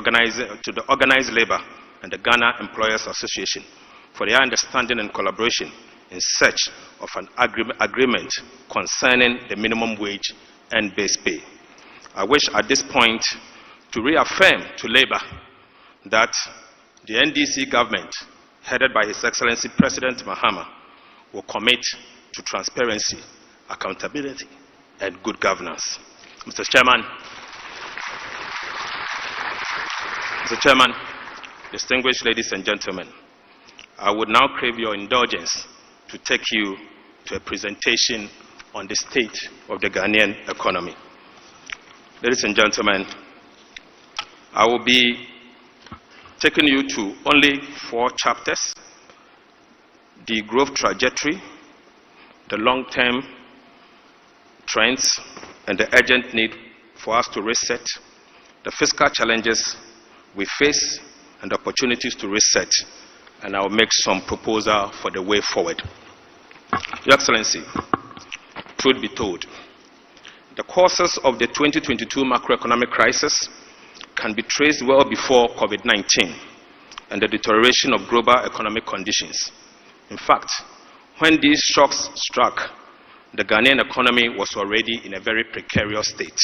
organized labor and the Ghana Employers Association for their understanding and collaboration in search of an agreement concerning the minimum wage and base pay. I wish at this point to reaffirm to labor that the NDC government, headed by His Excellency President Mahama, will commit to transparency, accountability, and good governance. Mr. Chairman, distinguished ladies and gentlemen, I would now crave your indulgence to take you to a presentation on the state of the Ghanaian economy. Ladies and gentlemen, I will be taking you to only 4 chapters: the growth trajectory, the long-term trends, and the urgent need for us to reset, the fiscal challenges we face, and the opportunities to reset, and I'll make some proposal for the way forward. Your Excellency, truth be told, the causes of the 2022 macroeconomic crisis can be traced well before COVID-19 and the deterioration of global economic conditions. In fact, when these shocks struck, the Ghanaian economy was already in a very precarious state.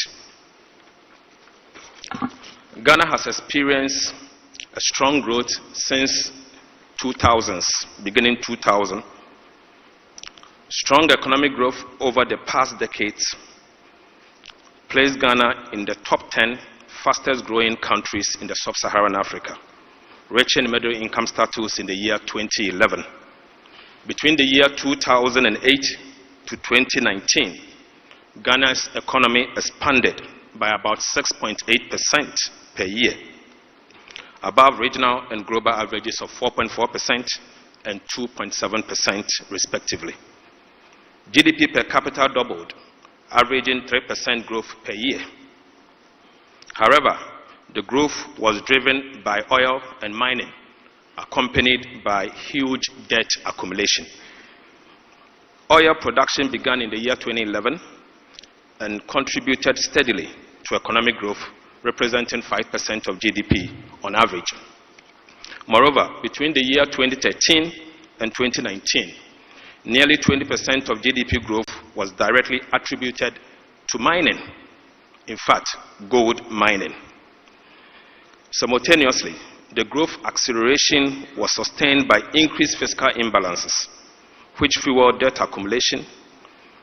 Ghana has experienced a strong growth since 2000s, beginning 2000. Strong economic growth over the past decades placed Ghana in the top 10 fastest growing countries in the sub-Saharan Africa, reaching middle income status in the year 2011. Between the year 2008 to 2019, Ghana's economy expanded by about 6.8% per year, above regional and global averages of 4.4% and 2.7% respectively. GDP per capita doubled, averaging 3% growth per year. However, the growth was driven by oil and mining, accompanied by huge debt accumulation. Oil production began in the year 2011 and contributed steadily to economic growth, representing 5% of GDP on average. Moreover, between the year 2013 and 2019, nearly 20% of GDP growth was directly attributed to mining, in fact, gold mining. Simultaneously, the growth acceleration was sustained by increased fiscal imbalances, which fueled debt accumulation.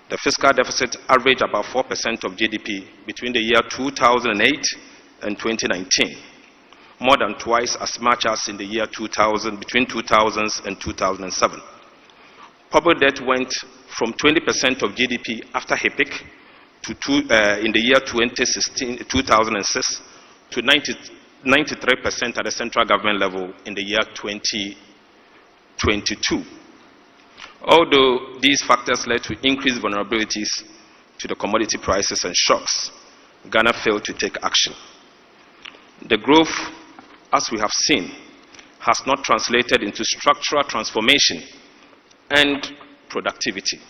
The fiscal deficit averaged about 4% of GDP between the year 2008 and 2019, more than twice as much as in the year 2000, between 2000 and 2007. Public debt went from 20% of GDP after a peak in the year 2006 to 93% at the central government level in the year 2022. Although these factors led to increased vulnerabilities to the commodity prices and shocks, Ghana failed to take action. The growth, as we have seen, has not translated into structural transformation and productivity.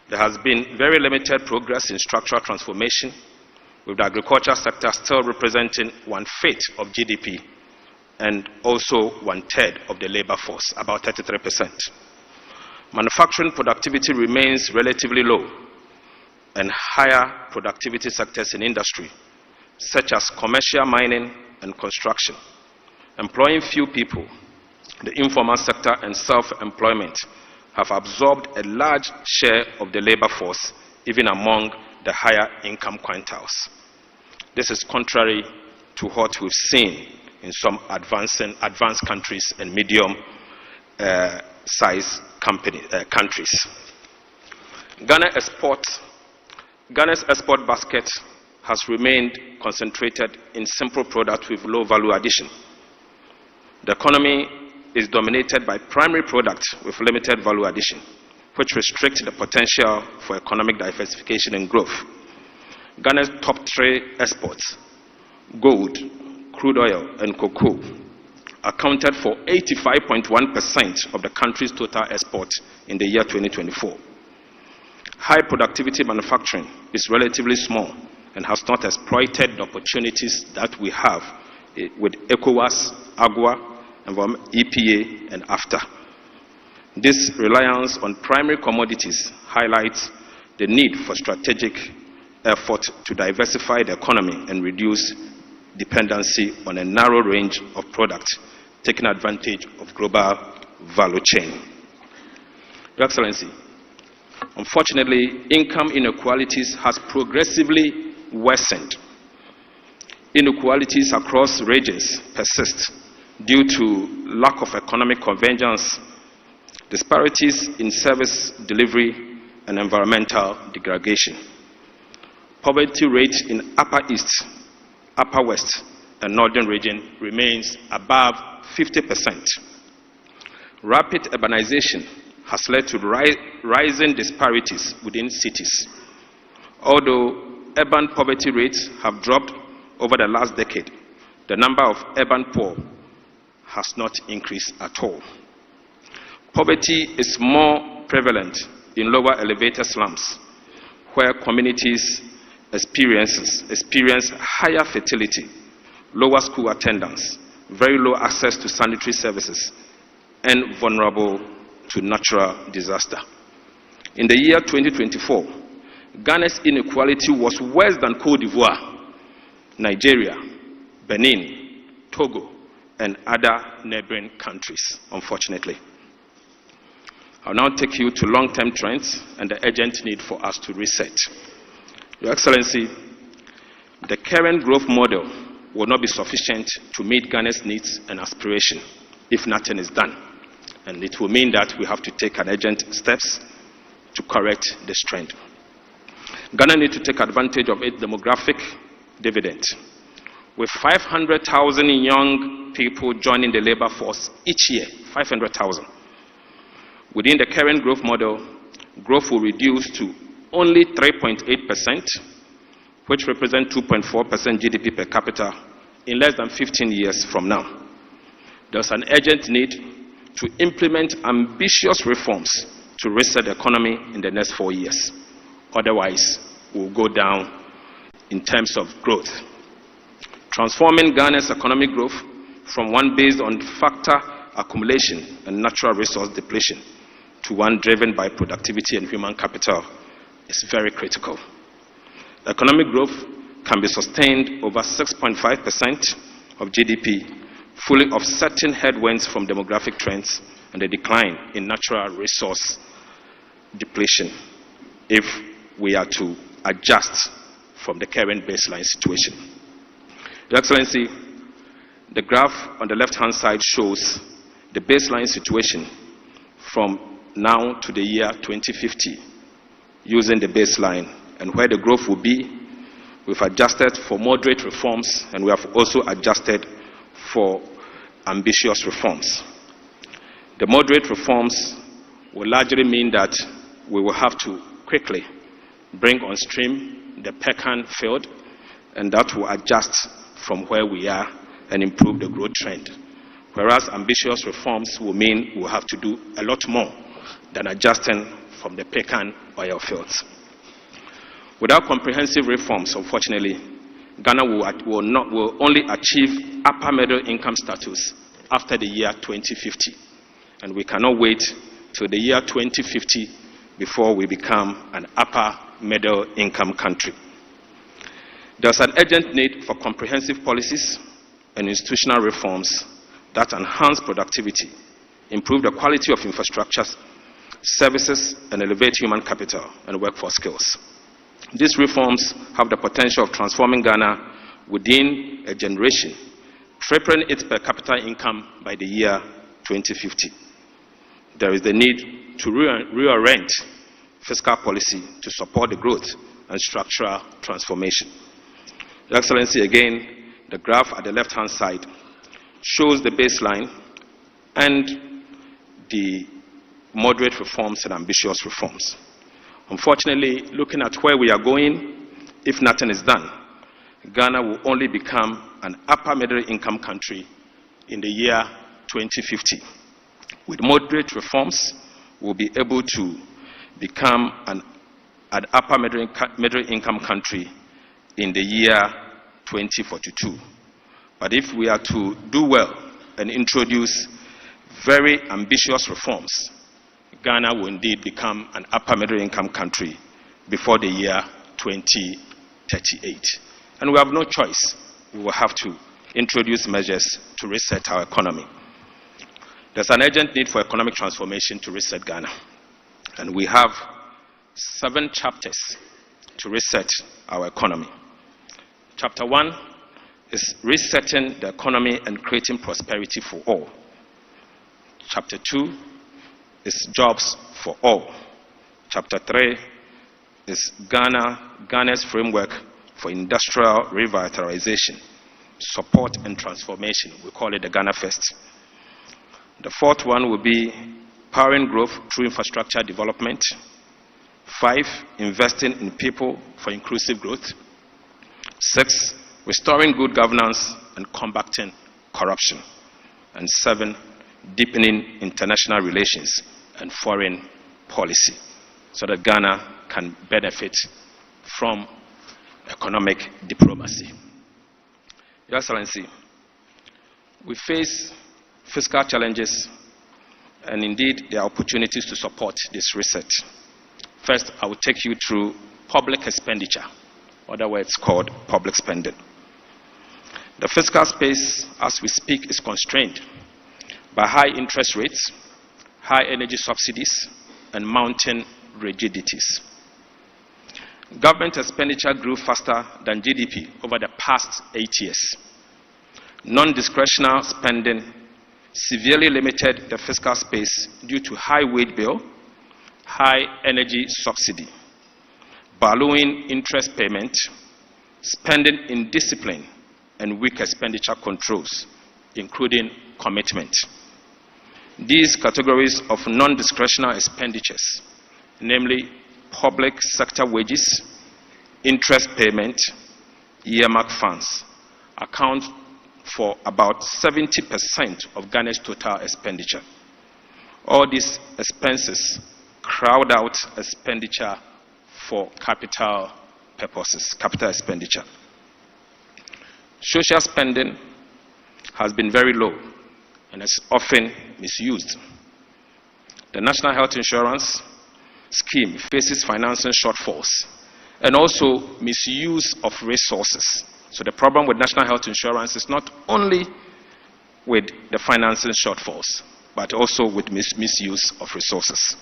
There has been very limited progress in structural transformation, with the agriculture sector still representing 1/5 of GDP and also 1/3 of the labor force, about 33%. Manufacturing productivity remains relatively low, and higher productivity sectors in industry, such as commercial mining and construction, employing few people, the informal sector and self-employment have absorbed a large share of the labor force, even among the higher income quintiles. This is contrary to what we've seen in some advanced countries and medium-sized countries. Ghana's export basket has remained concentrated in simple products with low value addition. The economy is dominated by primary products with limited value addition, which restrict the potential for economic diversification and growth. Ghana's top 3 exports, gold, crude oil, and cocoa accounted for 85.1% of the country's total export in the year 2024. High productivity manufacturing is relatively small and has not exploited the opportunities that we have with ECOWAS, AGWA, EPA, and AFTA. This reliance on primary commodities highlights the need for strategic effort to diversify the economy and reduce dependency on a narrow range of products, taking advantage of global value chain. Your Excellency, unfortunately, income inequalities has progressively worsened. Inequalities across regions persist due to lack of economic convergence, disparities in service delivery, and environmental degradation. Poverty rate in Upper East, Upper West, and Northern region remains above 50%. Rapid urbanization has led to rising disparities within cities. Although urban poverty rates have dropped over the last decade, the number of urban poor has not increased at all. Poverty is more prevalent in lower elevated slums, where communities experience higher fertility, lower school attendance, very low access to sanitary services, and vulnerable to natural disaster. In the year 2024, Ghana's inequality was worse than Côte d'Ivoire, Nigeria, Benin, Togo, and other neighboring countries, unfortunately. I'll now take you to long-term trends and the urgent need for us to reset. Your Excellency, the current growth model will not be sufficient to meet Ghana's needs and aspirations if nothing is done. And it will mean that we have to take urgent steps to correct this trend. Ghana needs to take advantage of its demographic dividend. With 500,000 young people joining the labor force each year, 500,000. Within the current growth model, growth will reduce to only 3.8%, which represents 2.4% GDP per capita in less than 15 years from now. There's an urgent need to implement ambitious reforms to reset the economy in the next 4 years. Otherwise, we'll go down in terms of growth. Transforming Ghana's economic growth from one based on factor accumulation and natural resource depletion to one driven by productivity and human capital is very critical. Economic growth can be sustained over 6.5% of GDP, fully offsetting headwinds from demographic trends and the decline in natural resource depletion if we are to adjust from the current baseline situation. Your Excellency, the graph on the left-hand side shows the baseline situation from now to the year 2050 using the baseline and where the growth will be. We've adjusted for moderate reforms and we have also adjusted for ambitious reforms. The moderate reforms will largely mean that we will have to quickly bring on stream the Pecan field, and that will adjust from where we are and improve the growth trend. Whereas ambitious reforms will mean we'll have to do a lot more than adjusting from the Pecan oil fields. Without comprehensive reforms, unfortunately, Ghana will only achieve upper middle income status after the year 2050. And we cannot wait till the year 2050 before we become an upper middle income country. There's an urgent need for comprehensive policies and institutional reforms that enhance productivity, improve the quality of infrastructures, services, and elevate human capital and workforce skills. These reforms have the potential of transforming Ghana within a generation, tripling its per capita income by the year 2050. There is the need to reorient fiscal policy to support the growth and structural transformation. Your Excellency, again, the graph at the left-hand side shows the baseline and the moderate reforms and ambitious reforms. Unfortunately, looking at where we are going, if nothing is done, Ghana will only become an upper middle income country in the year 2050. With moderate reforms, we'll be able to become an upper middle income country in the year 2042. But if we are to do well and introduce very ambitious reforms, Ghana will indeed become an upper middle income country before the year 2038. And we have no choice. We will have to introduce measures to reset our economy. There's an urgent need for economic transformation to reset Ghana. And we have 7 chapters to reset our economy. Chapter 1 is resetting the economy and creating prosperity for all. Chapter 2 is jobs for all. Chapter 3 is Ghana's framework for industrial revitalization, support and transformation. We call it the Ghana First. The 4th one will be powering growth through infrastructure development. 5, investing in people for inclusive growth. 6, restoring good governance and combating corruption. And 7, deepening international relations and foreign policy so that Ghana can benefit from economic diplomacy. Your Excellency, we face fiscal challenges, and indeed there are opportunities to support this reset. First, I will take you through public expenditure, other words called public spending. The fiscal space, as we speak, is constrained by high interest rates, high energy subsidies, and mounting rigidities. Government expenditure grew faster than GDP over the past 8 years. Non-discretionary spending severely limited the fiscal space due to high wage bill, high energy subsidy, ballooning interest payment, spending indiscipline, and weak expenditure controls, including commitment. These categories of non-discretionary expenditures, namely public sector wages, interest payment, earmark funds, account for about 70% of Ghana's total expenditure. All these expenses crowd out expenditure for capital purposes, capital expenditure. Social spending has been very low and is often misused. The National Health Insurance Scheme faces financing shortfalls and also misuse of resources. So the problem with National Health Insurance is not only with the financing shortfalls, but also with misuse of resources.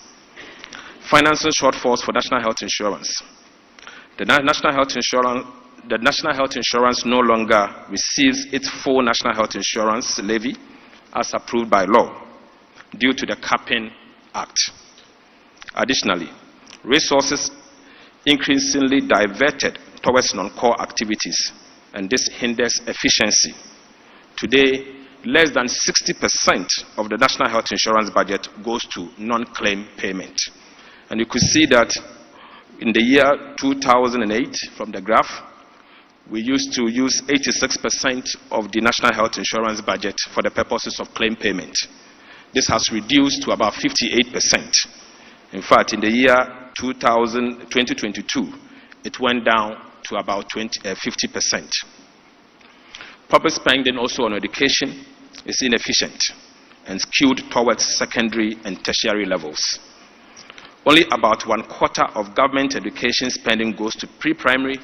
Financing shortfalls for National Health Insurance. The National Health Insurance no longer receives its full National Health Insurance levy as approved by law due to the Capping Act. Additionally, resources increasingly diverted towards non-core activities, and this hinders efficiency. Today, less than 60% of the National Health Insurance budget goes to non-claim payment. And you could see that in the year 2008, from the graph, we used to use 86% of the National Health Insurance budget for the purposes of claim payment. This has reduced to about 58%. In fact, in the year 2022, it went down to about 50%. Public spending also on education is inefficient and skewed towards secondary and tertiary levels. Only about 1/4 of government education spending goes to pre-primary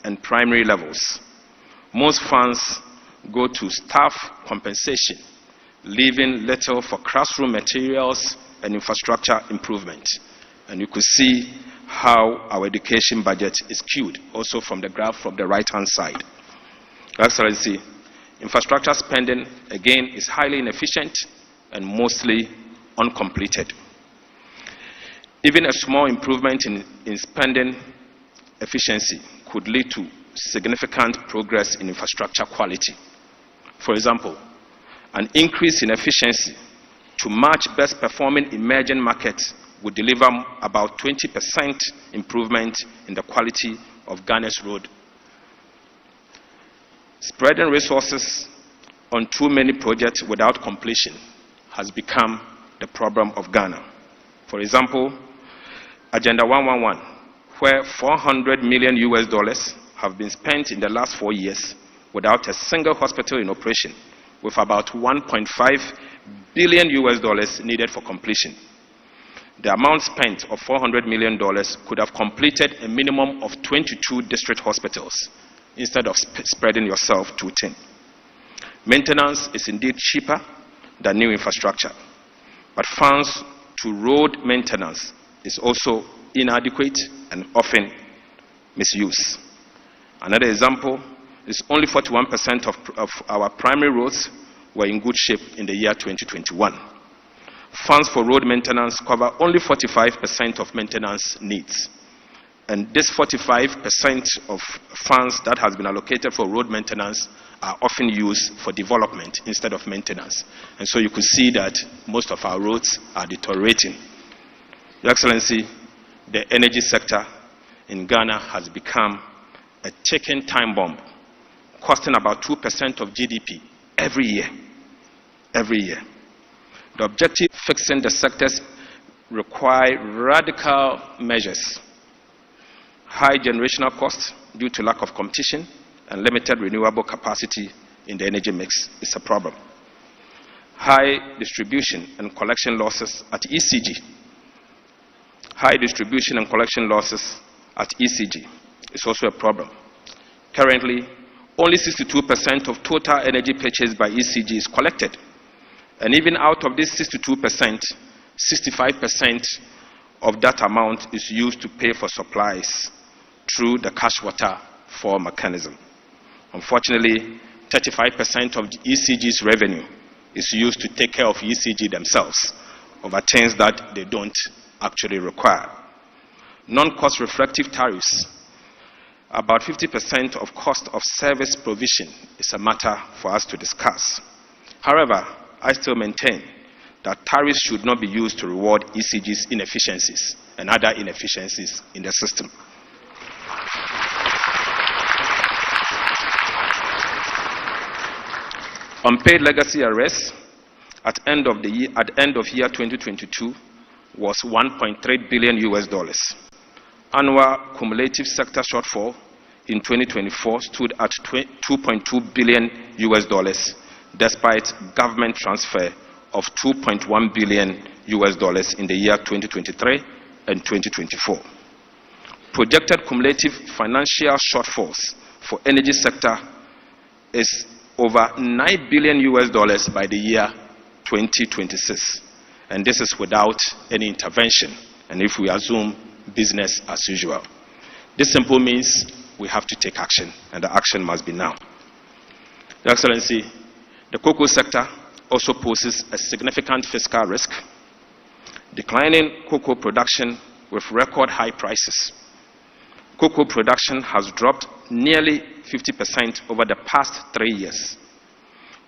and primary levels. Most funds go to staff compensation, leaving little for classroom materials and infrastructure improvement. And you could see how our education budget is skewed, also from the graph from the right-hand side. Your Excellency, infrastructure spending, again, is highly inefficient and mostly uncompleted. Even a small improvement in spending efficiency could lead to significant progress in infrastructure quality. For example, an increase in efficiency to match best performing emerging markets would deliver about 20% improvement in the quality of Ghana's road Spreading resources on too many projects without completion has become the problem of Ghana. For example, Agenda 111, where $400 million have been spent in the last 4 years without a single hospital in operation, with about $1.5 billion needed for completion. The amount spent of $400 million could have completed a minimum of 22 district hospitals instead of spreading yourself too thin. Maintenance is indeed cheaper than new infrastructure, but funds to road maintenance is also inadequate and often misused. Another example is only 41% of our primary roads were in good shape in the year 2021. Funds for road maintenance cover only 45% of maintenance needs. And this 45% of funds that has been allocated for road maintenance are often used for development instead of maintenance. And so you could see that most of our roads are deteriorating. Your Excellency, the energy sector in Ghana has become a ticking time bomb, costing about 2% of GDP every year. Every year. The objective of fixing the sectors require radical measures. High generational costs due to lack of competition and limited renewable capacity in the energy mix is a problem. High distribution and collection losses at ECG. High distribution and collection losses at ECG is also a problem. Currently, only 62% of total energy purchased by ECG is collected. And even out of this 62%, 65% of that amount is used to pay for supplies through the cash water fall mechanism. Unfortunately, 35% of the ECG's revenue is used to take care of ECG themselves over things that they don't actually require. Non-cost reflective tariffs. About 50% of cost of service provision is a matter for us to discuss. However, I still maintain that tariffs should not be used to reward ECG's inefficiencies and other inefficiencies in the system. Unpaid legacy arrests at end of year 2022 was $1.3 billion. Annual cumulative sector shortfall in 2024 stood at $2.2 billion, despite government transfer of $2.1 billion in the year 2023 and 2024. Projected cumulative financial shortfalls for energy sector is over $9 billion by the year 2026. And this is without any intervention, and if we assume business as usual. This simply means we have to take action, and the action must be now. Your Excellency, the cocoa sector also poses a significant fiscal risk. Declining cocoa production with record high prices. Cocoa production has dropped nearly 50% over the past 3 years.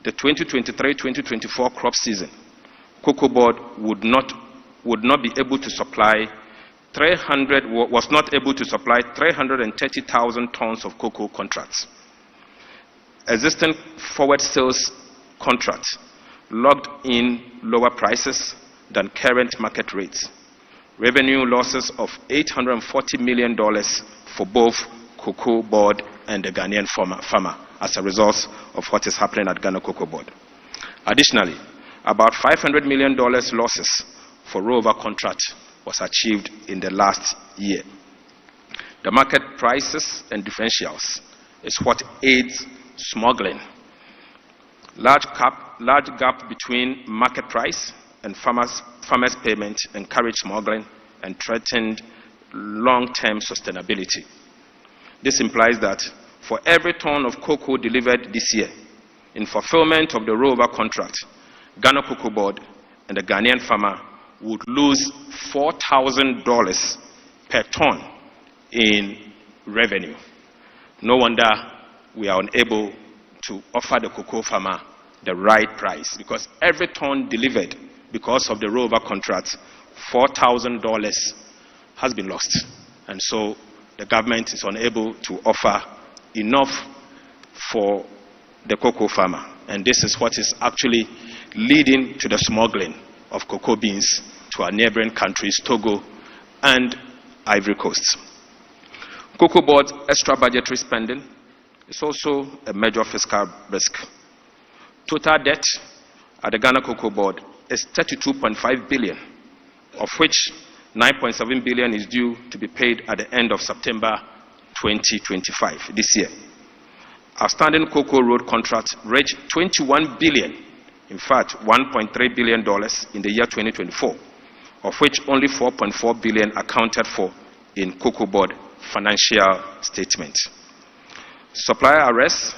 The 2023-2024 crop season, Cocoa Board was not able to supply 330,000 tons of cocoa contracts. Existing forward sales contracts logged in lower prices than current market rates. Revenue losses of $840 million for both Cocoa Board and the Ghanaian farmer as a result of what is happening at Ghana Cocoa Board. Additionally, about $500 million losses for rollover contract was achieved in the last year. The market prices and differentials is what aids smuggling. Large gap between market price and farmers' payment encouraged smuggling and threatened long-term sustainability. This implies that for every ton of cocoa delivered this year, in fulfillment of the rollover contract, Ghana Cocoa Board and the Ghanaian farmer would lose $4,000 per ton in revenue. No wonder we are unable to offer the cocoa farmer the right price, because every ton delivered because of the rollover contract, $4,000 has been lost. And so the government is unable to offer enough for the cocoa farmer. And this is what is actually leading to the smuggling of cocoa beans to our neighboring countries, Togo and Ivory Coast. Cocoa Board's extra budgetary spending is also a major fiscal risk. Total debt at the Ghana Cocoa Board is 32.5 billion, of which 9.7 billion is due to be paid at the end of September 2025, this year. Outstanding cocoa road contracts reached 21 billion, in fact, $1.3 billion in the year 2024, of which only 4.4 billion accounted for in Cocoa Board financial statements. Supplier arrests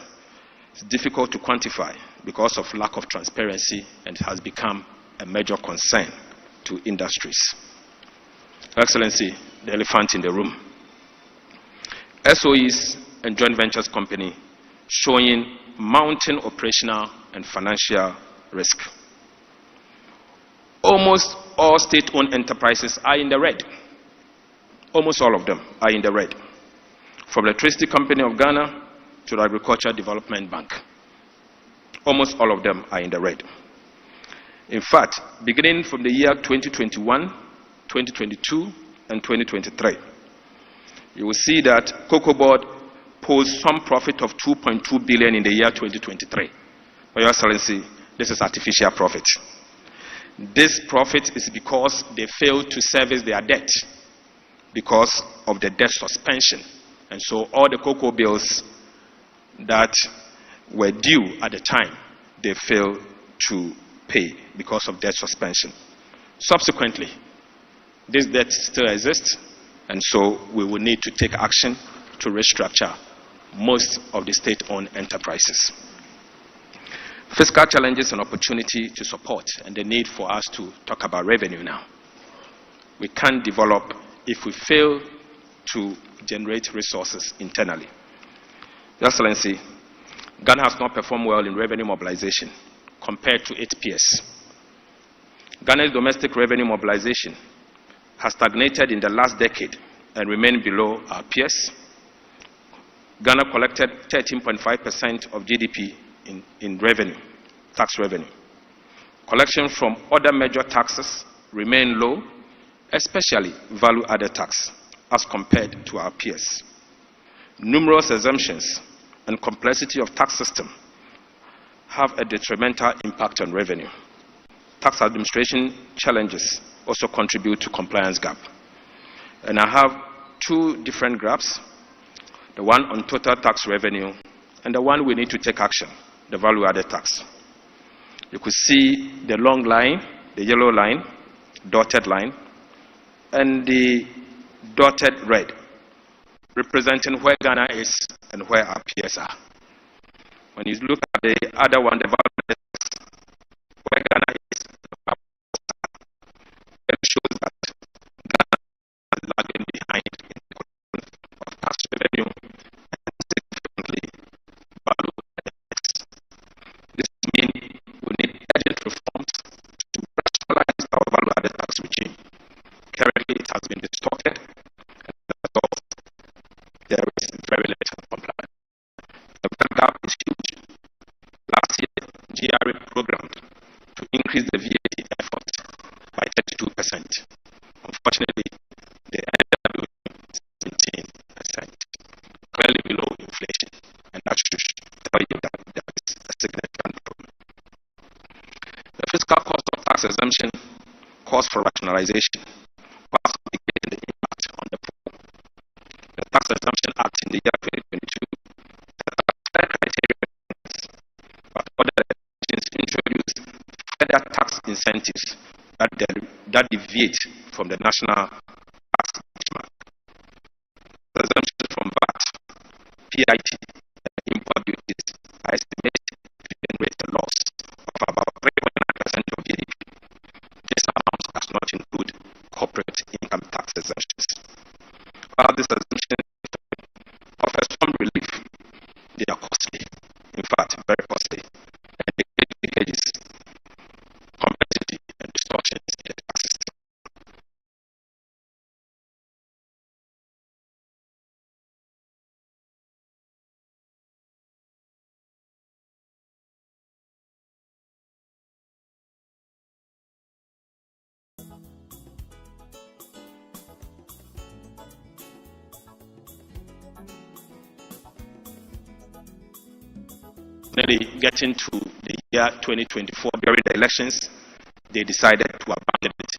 is difficult to quantify because of lack of transparency and has become a major concern to industries. Excellency, the elephant in the room. SOEs and joint ventures company showing mounting operational and financial risk. Almost all state-owned enterprises are in the red. Almost all of them are in the red. From the Electricity Company of Ghana to the Agricultural Development Bank. Almost all of them are in the red. In fact, beginning from the year 2021, 2022, and 2023, you will see that Cocoa Board posed some profit of 2.2 billion in the year 2023. But Your Excellency, this is artificial profit. This profit is because they failed to service their debt because of the debt suspension. And so all the cocoa bills that were due at the time, they failed to pay because of debt suspension. Subsequently, this debt still exists, and so we will need to take action to restructure most of the state-owned enterprises. Fiscal challenges and opportunity to support, and the need for us to talk about revenue now. We can't develop if we fail to generate resources internally. Your Excellency, Ghana has not performed well in revenue mobilization compared to its peers. Ghana's domestic revenue mobilization has stagnated in the last decade and remained below our peers. Ghana collected 13.5% of GDP in revenue, tax revenue. Collection from other major taxes remain low, especially value-added tax, as compared to our peers. Numerous exemptions and complexity of tax system have a detrimental impact on revenue. Tax administration challenges also contribute to compliance gap. And I have two different graphs, the one on total tax revenue and the one we need to take action, the value-added tax. You could see the long line, the yellow line, dotted line, and the dotted red, representing where Ghana is and where our peers are. When you look at the other one, the value-added tax, where Ghana is, it shows that Ghana is lagging behind in the collection of tax revenue and significantly value-added tax. This means we need urgent reforms to rationalize our value-added tax regime. Currently, it has been distorted, and as a result, there is very little compliance. The gap is huge. Last year, GRA programmed to increase the VAT effort by 32%. Unfortunately, they ended up doing 17%, clearly below inflation, and that should tell you that there is a significant problem. The fiscal cost of tax exemption calls for rationalization, whilst mitigating the impact on the poor. The Tax Exemption Act in the year 2022 set up clear criteria, but other legislations introduced further tax incentives that deviate from the national tax benchmark. The exemptions from VAT, PIT, and import duties are estimated to generate a loss of about 3.9% of GDP. This amount does not include corporate income tax exemptions. While this exemption offers some relief, they are costly, in fact, very costly, and they create leakages, complexity, and distortions in the tax system. unfortunately, getting to the year 2024 during the elections, they decided to abandon it.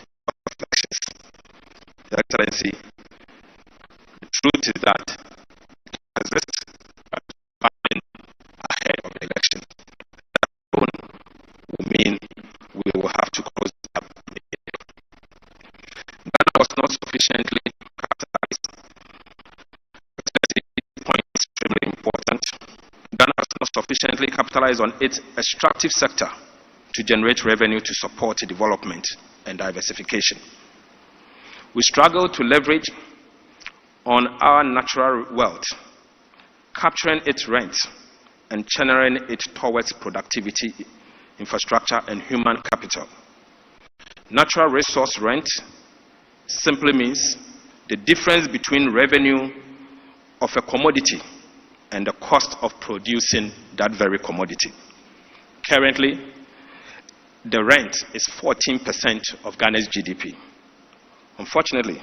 Your Excellency, the truth is that ahead of the election, that alone will mean we will have to close up. Ghana was not sufficiently capitalized. This point is extremely important. Ghana was not sufficiently capitalized on its extractive sector to generate revenue to support development and diversification. We struggle to leverage on our natural wealth, capturing its rent and channeling it towards productivity, infrastructure, and human capital. Natural resource rent simply means the difference between revenue of a commodity and the cost of producing that very commodity. Currently, the rent is 14% of Ghana's GDP. Unfortunately,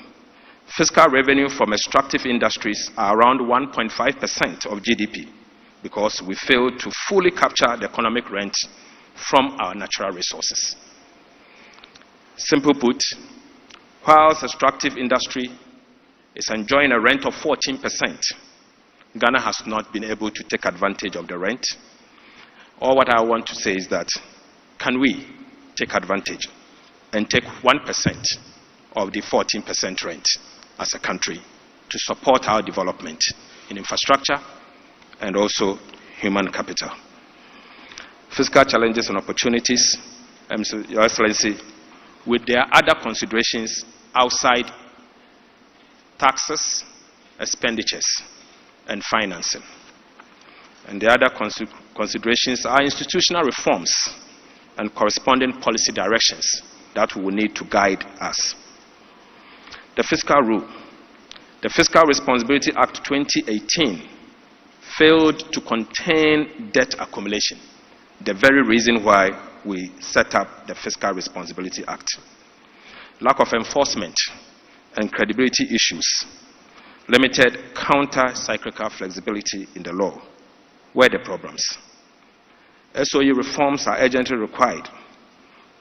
fiscal revenue from extractive industries are around 1.5% of GDP because we fail to fully capture the economic rent from our natural resources. Simple put, whilst extractive industry is enjoying a rent of 14%, Ghana has not been able to take advantage of the rent. All what I want to say is that, can we take advantage and take 1% of the 14% rent as a country to support our development in infrastructure and also human capital? Fiscal challenges and opportunities, Your Excellency, with their other considerations outside taxes, expenditures, and financing. And the other considerations are institutional reforms and corresponding policy directions that we will need to guide us. The fiscal rule. The Fiscal Responsibility Act 2018 failed to contain debt accumulation, the very reason why we set up the Fiscal Responsibility Act. Lack of enforcement and credibility issues, limited counter-cyclical flexibility in the law were the problems. SOE reforms are urgently required.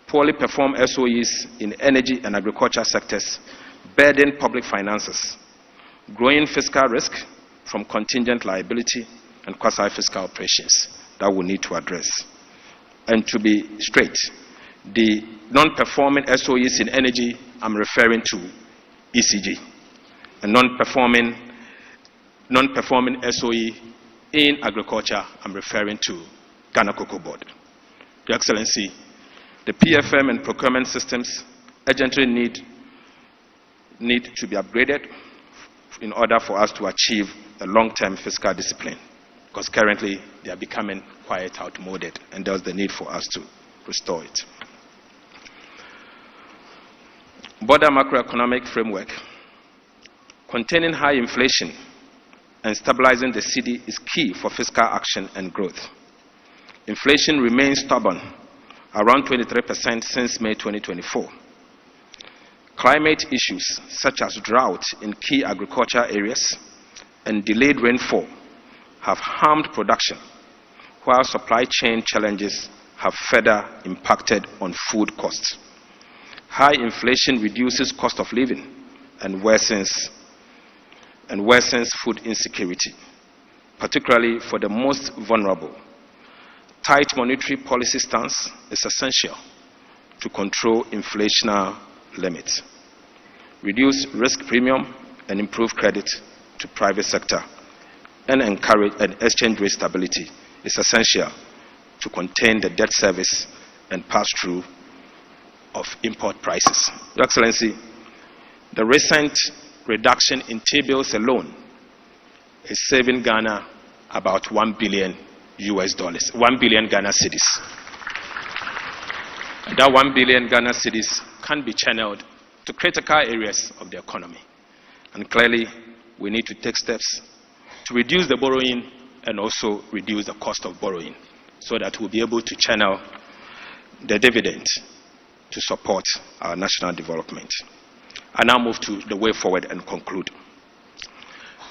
Poorly performed SOEs in energy and agriculture sectors burden public finances. Growing fiscal risk from contingent liability and quasi-fiscal operations that we need to address. And to be straight, the non-performing SOEs in energy, I'm referring to ECG. A non-performing SOE in agriculture, I'm referring to Ghana Cocoa Board. Your Excellency, the PFM and procurement systems urgently need to be upgraded in order for us to achieve a long-term fiscal discipline, because currently they are becoming quite outmoded, and there's the need for us to restore it. Border macroeconomic framework. Containing high inflation and stabilizing the cedi is key for fiscal action and growth. Inflation remains stubborn, around 23% since May 2024. Climate issues such as drought in key agriculture areas and delayed rainfall have harmed production, while supply chain challenges have further impacted on food costs. High inflation reduces cost of living and worsens food insecurity, particularly for the most vulnerable. Tight monetary policy stance is essential to control inflationary limits. Reduce risk premium and improve credit to private sector and encourage and exchange rate stability is essential to contain the debt service and pass-through of import prices. Your Excellency, the recent reduction in T-bills alone is saving Ghana about $1 billion, 1 billion Ghana cedis. And that 1 billion Ghana cedis can be channeled to critical areas of the economy. And clearly, we need to take steps to reduce the borrowing and also reduce the cost of borrowing so that we'll be able to channel the dividend to support our national development. I now move to the way forward and conclude.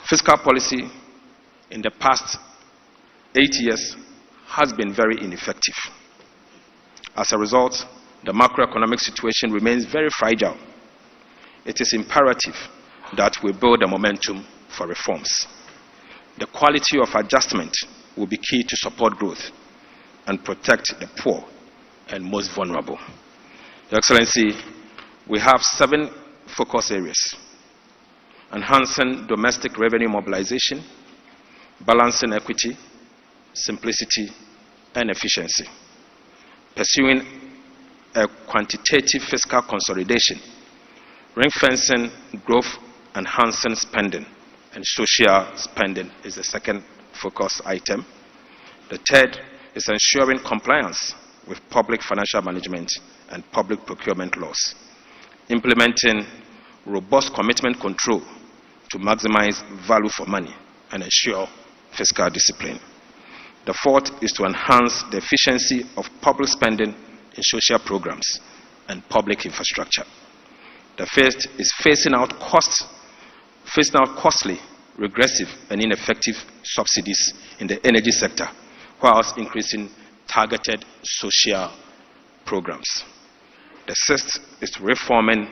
Fiscal policy in the past 8 years has been very ineffective. As a result, the macroeconomic situation remains very fragile. It is imperative that we build a momentum for reforms. The quality of adjustment will be key to support growth and protect the poor and most vulnerable. Your Excellency, we have 7 focus areas: enhancing domestic revenue mobilization, balancing equity, simplicity, and efficiency, pursuing a quantitative fiscal consolidation, ring-fencing growth, enhancing spending, and social spending is the second focus item. The third is ensuring compliance with public financial management and public procurement laws, implementing robust commitment control to maximize value for money and ensure fiscal discipline. The fourth is to enhance the efficiency of public spending in social programs and public infrastructure. The fifth is phasing out costly, regressive, and ineffective subsidies in the energy sector, whilst increasing targeted social programs. The sixth is reforming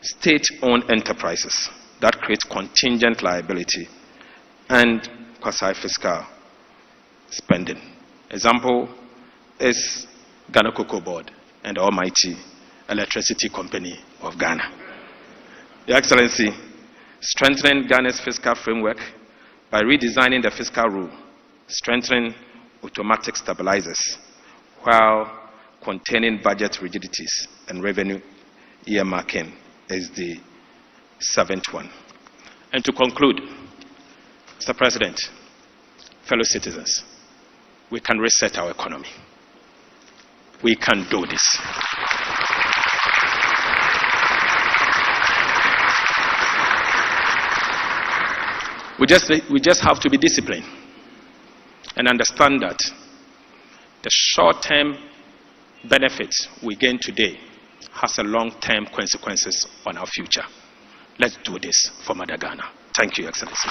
state-owned enterprises that create contingent liability and quasi-fiscal spending. Example is Ghana Cocoa Board and the almighty Electricity Company of Ghana. Your Excellency, strengthening Ghana's fiscal framework by redesigning the fiscal rule, strengthening automatic stabilizers, while containing budget rigidities and revenue earmarking is the seventh one. And to conclude, Mr. President, fellow citizens, we can reset our economy. We can do this. We just have to be disciplined and understand that the short-term benefits we gain today has a long-term consequences on our future. Let's do this for Mother Ghana. Thank you, Your Excellency.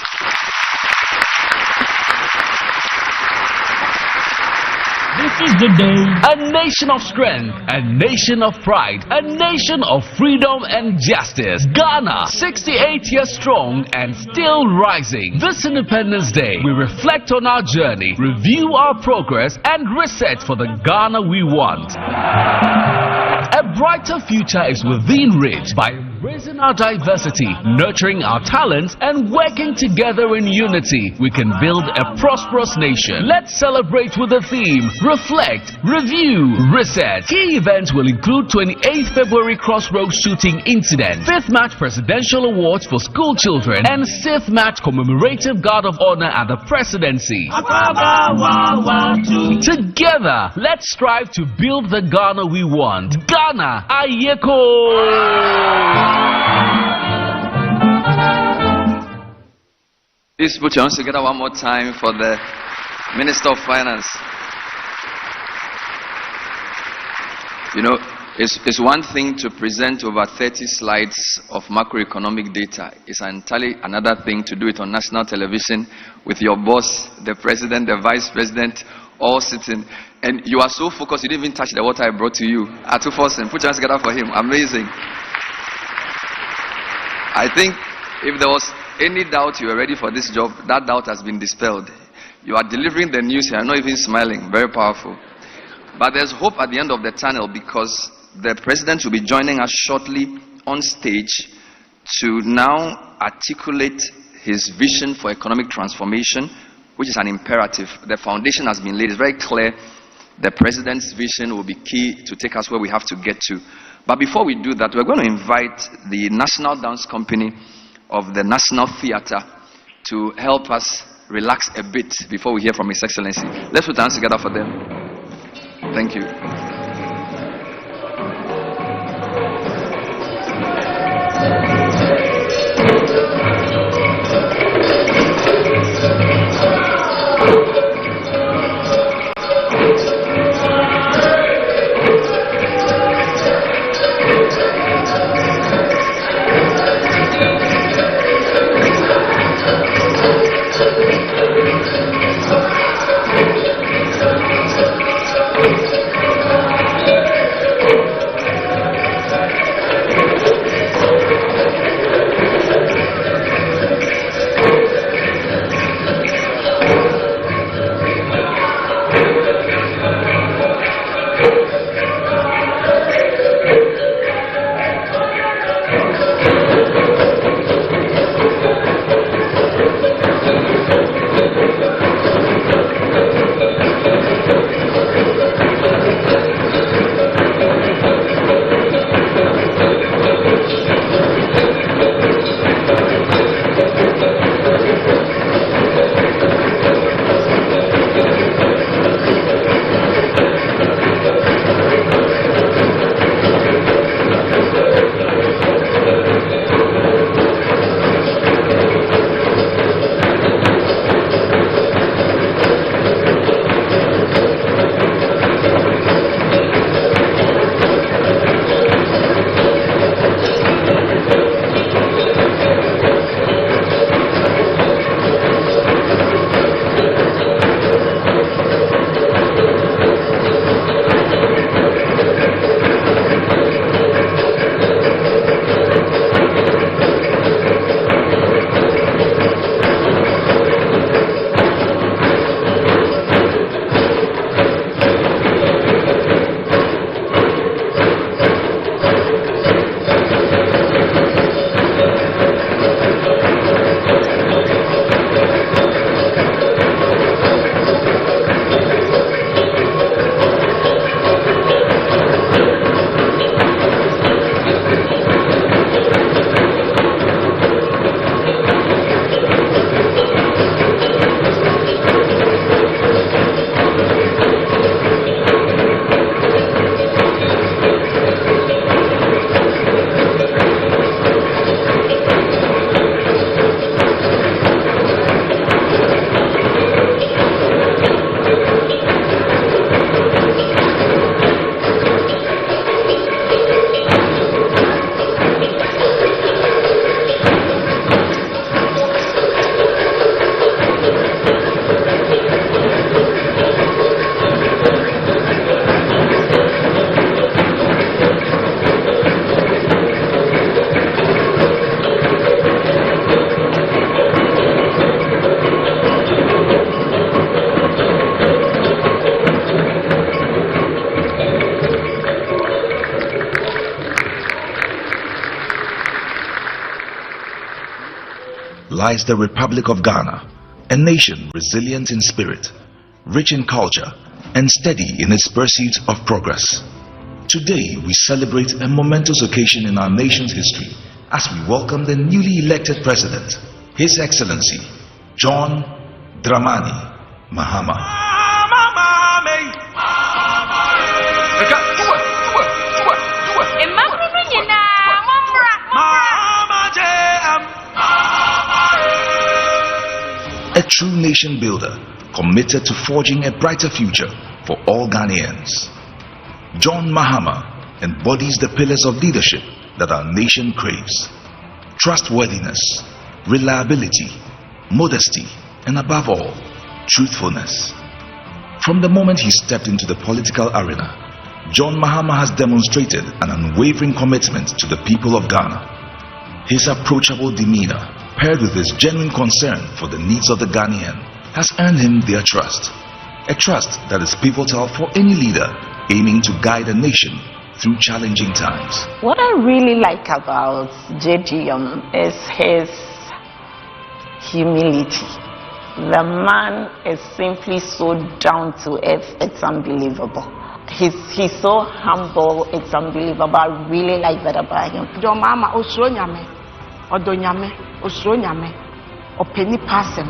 This is the day. A nation of strength, a nation of pride, a nation of freedom and justice. Ghana, 68 years strong and still rising. This Independence Day, we reflect on our journey, review our progress, and reset for the Ghana we want. A brighter future is within reach by embracing our diversity, nurturing our talents, and working together in unity. We can build a prosperous nation. Let's celebrate with the theme Reflect, Review, Reset. Key events will include 28th February Crossroads shooting incident, 5th March Presidential Awards for school children, and 6th March Commemorative Guard of Honor at the Presidency. Together, let's strive to build the Ghana we want. Ghana, Ayeko! Please put your hands together one more time for the Minister of Finance. You know, it's one thing to present over 30 slides of macroeconomic data. It's entirely another thing to do it on national television with your boss, the president, the vice president, all sitting. And you are so focused, you didn't even touch the water I brought to you. Atufosin, put your hands together for him. Amazing. I think if there was any doubt you were ready for this job, that doubt has been dispelled. You are delivering the news here, not even smiling. Very powerful. But there's hope at the end of the tunnel because the president will be joining us shortly on stage to now articulate his vision for economic transformation, which is an imperative. The foundation has been laid. It's very clear the president's vision will be key to take us where we have to get to. But before we do that, we're going to invite the National Dance Company of the National Theatre to help us relax a bit before we hear from His Excellency. Let's put our hands together for them. Thank you. lies the Republic of Ghana, a nation resilient in spirit, rich in culture, and steady in its pursuit of progress. Today, we celebrate a momentous occasion in our nation's history as we welcome the newly elected President, His Excellency, John Dramani Mahama. A true nation builder committed to forging a brighter future for all Ghanaians. John Mahama embodies the pillars of leadership that our nation craves: trustworthiness, reliability, modesty, and above all, truthfulness. From the moment he stepped into the political arena, John Mahama has demonstrated an unwavering commitment to the people of Ghana. His approachable demeanor, paired with his genuine concern for the needs of the Ghanaian, has earned him their trust. A trust that is pivotal for any leader aiming to guide a nation through challenging times. What I really like about JGM is his humility. The man is simply so down to earth, it's unbelievable. He's so humble, it's unbelievable. I really like that about him. John Mama Osronyame, Odonyame, Osronyame, Openi Passem,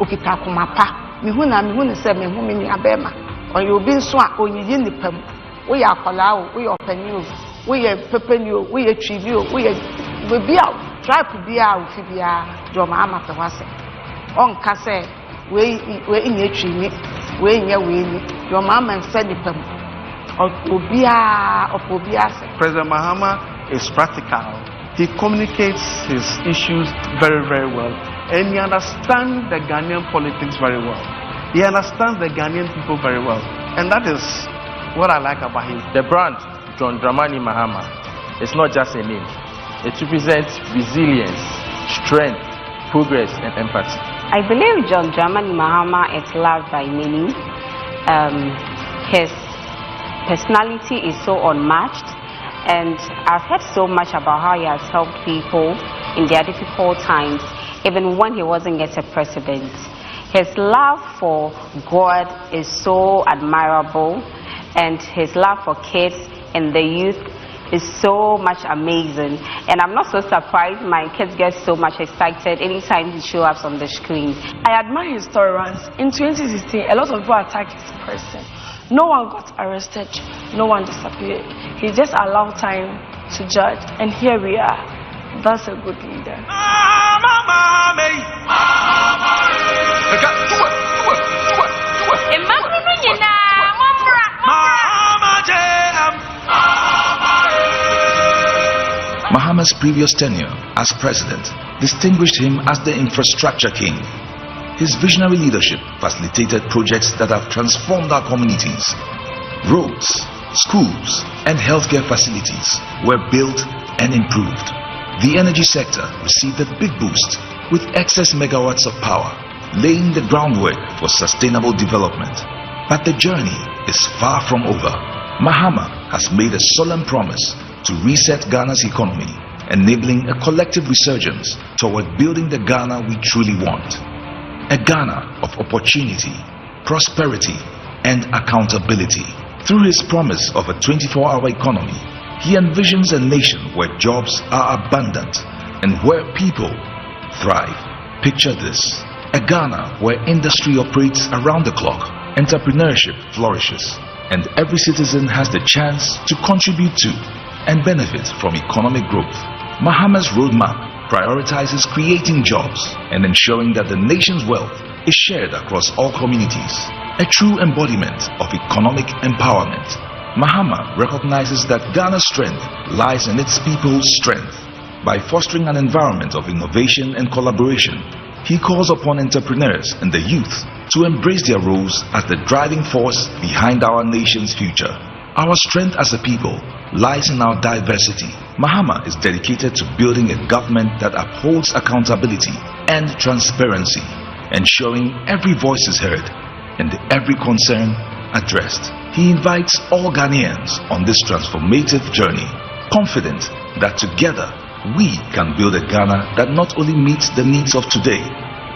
Okitakumapa, Mihuna se Mihumini Abema, or you'll be so on Yinipem, we are Palau, we are Penu, we are Pepenu, we are Trivio, we be out, try to be out, Fibia, John Mama Tawase. On Casse, we in your tree, we in your way, your mama and Fenipem, or Obia. President Mahama is practical. He communicates his issues very, very well, and he understands the Ghanaian politics very well. He understands the Ghanaian people very well, and that is what I like about him. The brand, John Dramani Mahama, is not just a name. It represents resilience, strength, progress, and empathy. I believe John Dramani Mahama is loved by many. His personality is so unmatched, and I've heard so much about how he has helped people in their difficult times, even when he wasn't yet a president. His love for God is so admirable, and his love for kids and the youth is so much amazing, and I'm not so surprised my kids get so much excited anytime he shows up on the screen. I admire his tolerance. In 2016, a lot of people attacked his person. No one got arrested, no one disappeared. He just allowed time to judge, and here we are. That's a good leader. Mahama's previous tenure as president distinguished him as the infrastructure king. His visionary leadership facilitated projects that have transformed our communities. Roads, schools, and healthcare facilities were built and improved. The energy sector received a big boost with excess megawatts of power, laying the groundwork for sustainable development. But the journey is far from over. Mahama has made a solemn promise to reset Ghana's economy, enabling a collective resurgence toward building the Ghana we truly want. A Ghana of opportunity, prosperity, and accountability. Through his promise of a 24-hour economy, he envisions a nation where jobs are abundant and where people thrive. Picture this: a Ghana where industry operates around the clock, entrepreneurship flourishes, and every citizen has the chance to contribute to and benefit from economic growth. Mahama's roadmap prioritizes creating jobs and ensuring that the nation's wealth is shared across all communities. A true embodiment of economic empowerment. Mahama recognizes that Ghana's strength lies in its people's strength. By fostering an environment of innovation and collaboration, he calls upon entrepreneurs and the youth to embrace their roles as the driving force behind our nation's future. Our strength as a people lies in our diversity. Mahama is dedicated to building a government that upholds accountability and transparency, ensuring every voice is heard and every concern addressed. He invites all Ghanaians on this transformative journey, confident that together we can build a Ghana that not only meets the needs of today,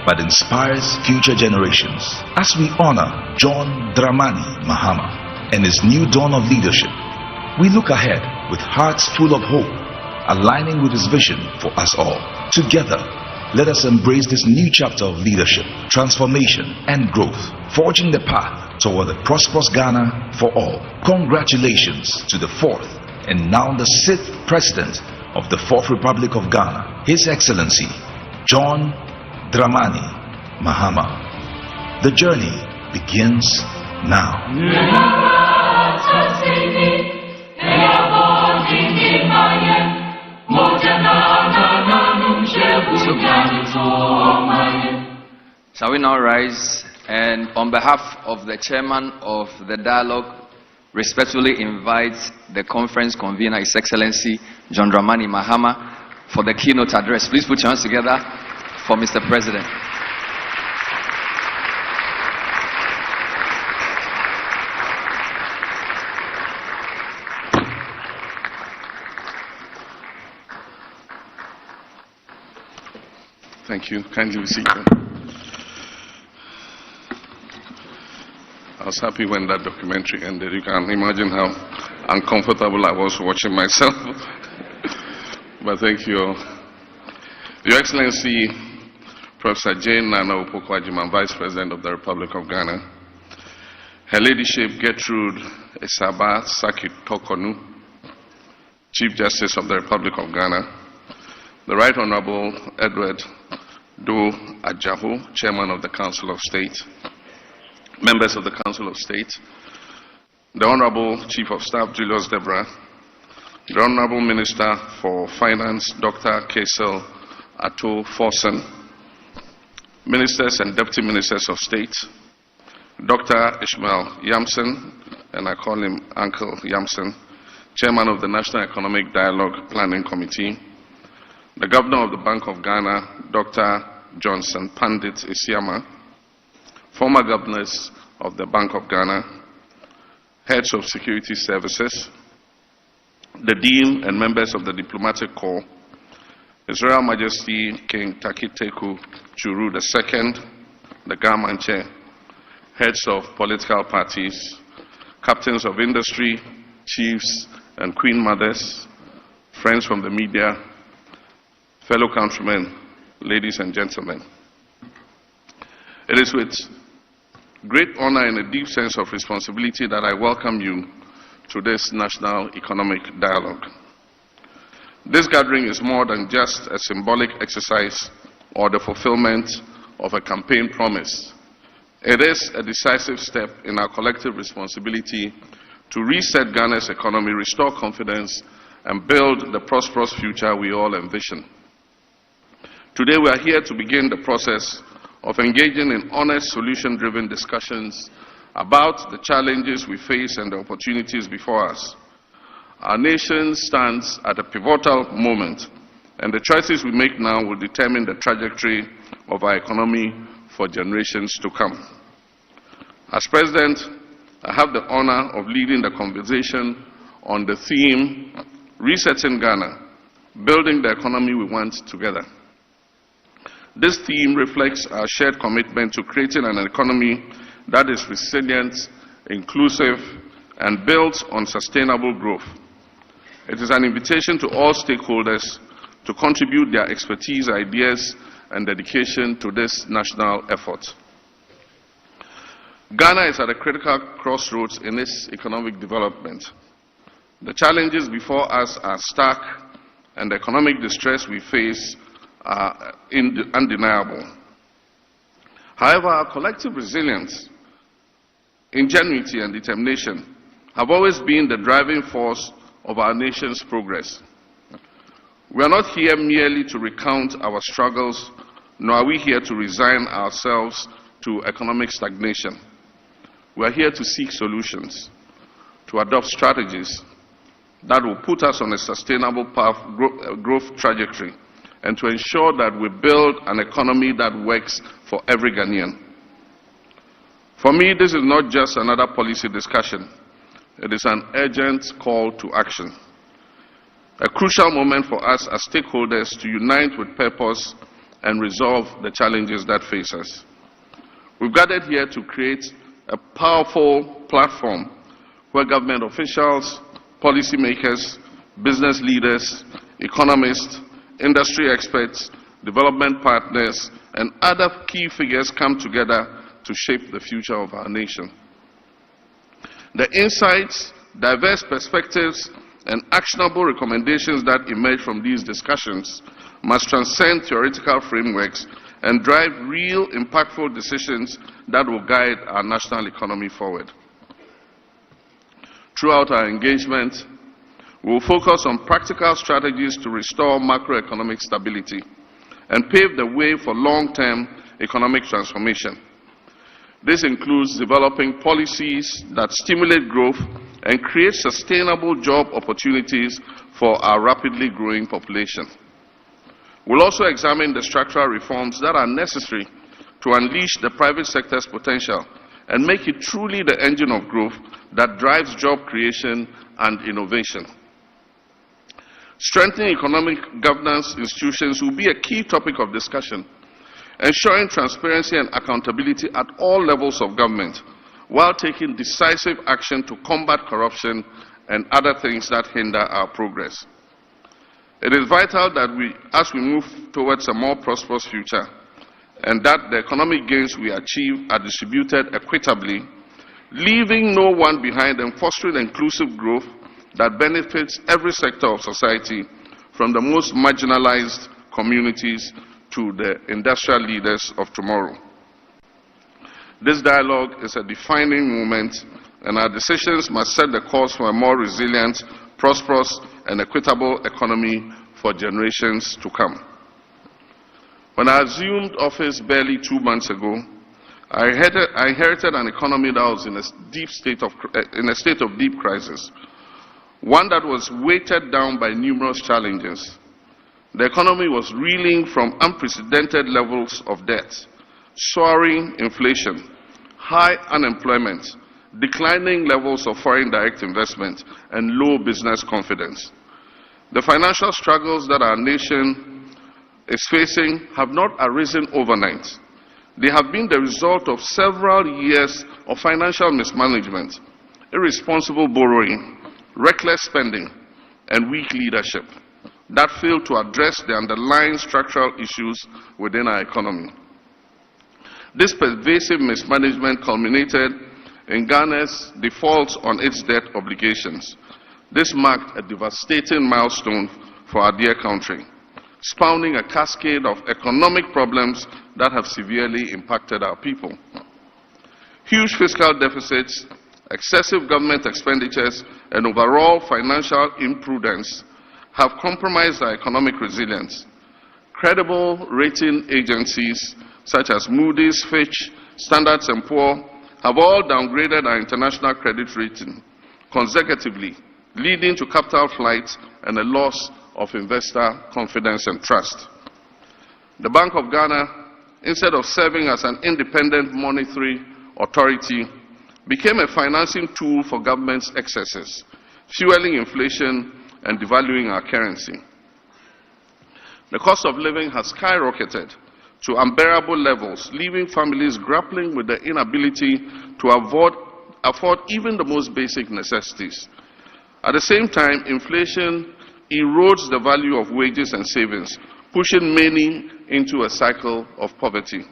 but inspires future generations. As we honor John Dramani Mahama and his new dawn of leadership, we look ahead with hearts full of hope, aligning with his vision for us all. Together, let us embrace this new chapter of leadership, transformation, and growth, forging the path toward a prosperous Ghana for all. Congratulations to the 4th and now the 6th President of the 4th Republic of Ghana, His Excellency John Dramani Mahama. The journey begins now. Shall we now rise and on behalf of the chairman of the dialogue, respectfully invite the conference convener, His Excellency John Dramani Mahama, for the keynote address. Please put your hands together for Mr. President. Thank you. Kindly be seated. I was happy when that documentary ended. You can imagine how uncomfortable I was watching myself. But thank you all. Your Excellency, Professor Jane Nana Opoku-Agyeman, Vice President of the Republic of Ghana, Her Ladyship Gertrude Esaba Saki Tokonu, Chief Justice of the Republic of Ghana, the Right Honorable Edward Do Ajaho, Chairman of the Council of State, members of the Council of State, the Honorable Chief of Staff Julius Debra, the Honorable Minister for Finance Dr. Kesel Ato Forsen, Ministers and Deputy Ministers of State, Dr. Ishmael Yamson, and I call him Uncle Yamson, Chairman of the National Economic Dialogue Planning Committee, the Governor of the Bank of Ghana, Dr. Johnson Pandit Isiama, former governors of the Bank of Ghana, heads of security services, the Dean and members of the Diplomatic Corps, His Royal Majesty King Takiteku Churu II, the Gamanche, heads of political parties, captains of industry, chiefs and queen mothers, friends from the media, fellow countrymen, ladies and gentlemen. It is with great honor and a deep sense of responsibility that I welcome you to this National Economic Dialogue. This gathering is more than just a symbolic exercise or the fulfillment of a campaign promise. It is a decisive step in our collective responsibility to reset Ghana's economy, restore confidence, and build the prosperous future we all envision. Today we are here to begin the process of engaging in honest, solution-driven discussions about the challenges we face and the opportunities before us. Our nation stands at a pivotal moment, and the choices we make now will determine the trajectory of our economy for generations to come. As President, I have the honor of leading the conversation on the theme, Resetting Ghana, Building the Economy We Want Together. This theme reflects our shared commitment to creating an economy that is resilient, inclusive, and built on sustainable growth. It is an invitation to all stakeholders to contribute their expertise, ideas, and dedication to this national effort. Ghana is at a critical crossroads in its economic development. The challenges before us are stark, and the economic distress we face are undeniable. However, our collective resilience, ingenuity, and determination have always been the driving force of our nation's progress. We are not here merely to recount our struggles, nor are we here to resign ourselves to economic stagnation. We are here to seek solutions, to adopt strategies that will put us on a sustainable path, growth trajectory, and to ensure that we build an economy that works for every Ghanaian. For me, this is not just another policy discussion. It is an urgent call to action. A crucial moment for us as stakeholders to unite with purpose and resolve the challenges that face us. We've gathered here to create a powerful platform where government officials, policymakers, business leaders, economists, industry experts, development partners, and other key figures come together to shape the future of our nation. The insights, diverse perspectives, and actionable recommendations that emerge from these discussions must transcend theoretical frameworks and drive real, impactful decisions that will guide our national economy forward. Throughout our engagement, we will focus on practical strategies to restore macroeconomic stability and pave the way for long-term economic transformation. This includes developing policies that stimulate growth and create sustainable job opportunities for our rapidly growing population. We'll also examine the structural reforms that are necessary to unleash the private sector's potential and make it truly the engine of growth that drives job creation and innovation. Strengthening economic governance institutions will be a key topic of discussion, ensuring transparency and accountability at all levels of government, while taking decisive action to combat corruption and other things that hinder our progress. It is vital that as we move towards a more prosperous future, and that the economic gains we achieve are distributed equitably, leaving no one behind and fostering inclusive growth that benefits every sector of society, from the most marginalized communities to the industrial leaders of tomorrow. This dialogue is a defining moment, and our decisions must set the course for a more resilient, prosperous, and equitable economy for generations to come. When I assumed office barely 2 months ago, I inherited an economy that was in a state of deep crisis, one that was weighted down by numerous challenges. The economy was reeling from unprecedented levels of debt, soaring inflation, high unemployment, declining levels of foreign direct investment, and low business confidence. The financial struggles that our nation is facing have not arisen overnight. They have been the result of several years of financial mismanagement, irresponsible borrowing, reckless spending, and weak leadership that failed to address the underlying structural issues within our economy. This pervasive mismanagement culminated in Ghana's default on its debt obligations. This marked a devastating milestone for our dear country, spawning a cascade of economic problems that have severely impacted our people. Huge fiscal deficits, excessive government expenditures, and overall financial imprudence have compromised our economic resilience. Credible rating agencies such as Moody's, Fitch, Standard & Poor's have all downgraded our international credit rating consecutively, leading to capital flight and a loss of investor confidence and trust. The Bank of Ghana, instead of serving as an independent monetary authority, became a financing tool for government's excesses, fueling inflation and devaluing our currency. The cost of living has skyrocketed to unbearable levels, leaving families grappling with the inability to afford even the most basic necessities. At the same time, inflation erodes the value of wages and savings, pushing many into a cycle of poverty.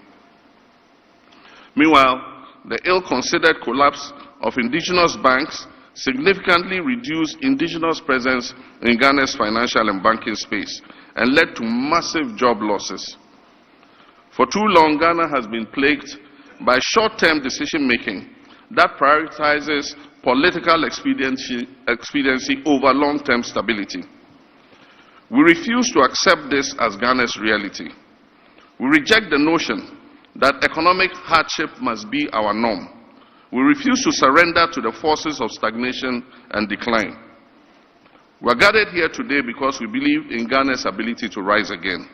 Meanwhile, the ill-considered collapse of indigenous banks significantly reduced indigenous presence in Ghana's financial and banking space and led to massive job losses. For too long, Ghana has been plagued by short-term decision-making that prioritizes political expediency over long-term stability. We refuse to accept this as Ghana's reality. We reject the notion that economic hardship must be our norm. We refuse to surrender to the forces of stagnation and decline. We are gathered here today because we believe in Ghana's ability to rise again.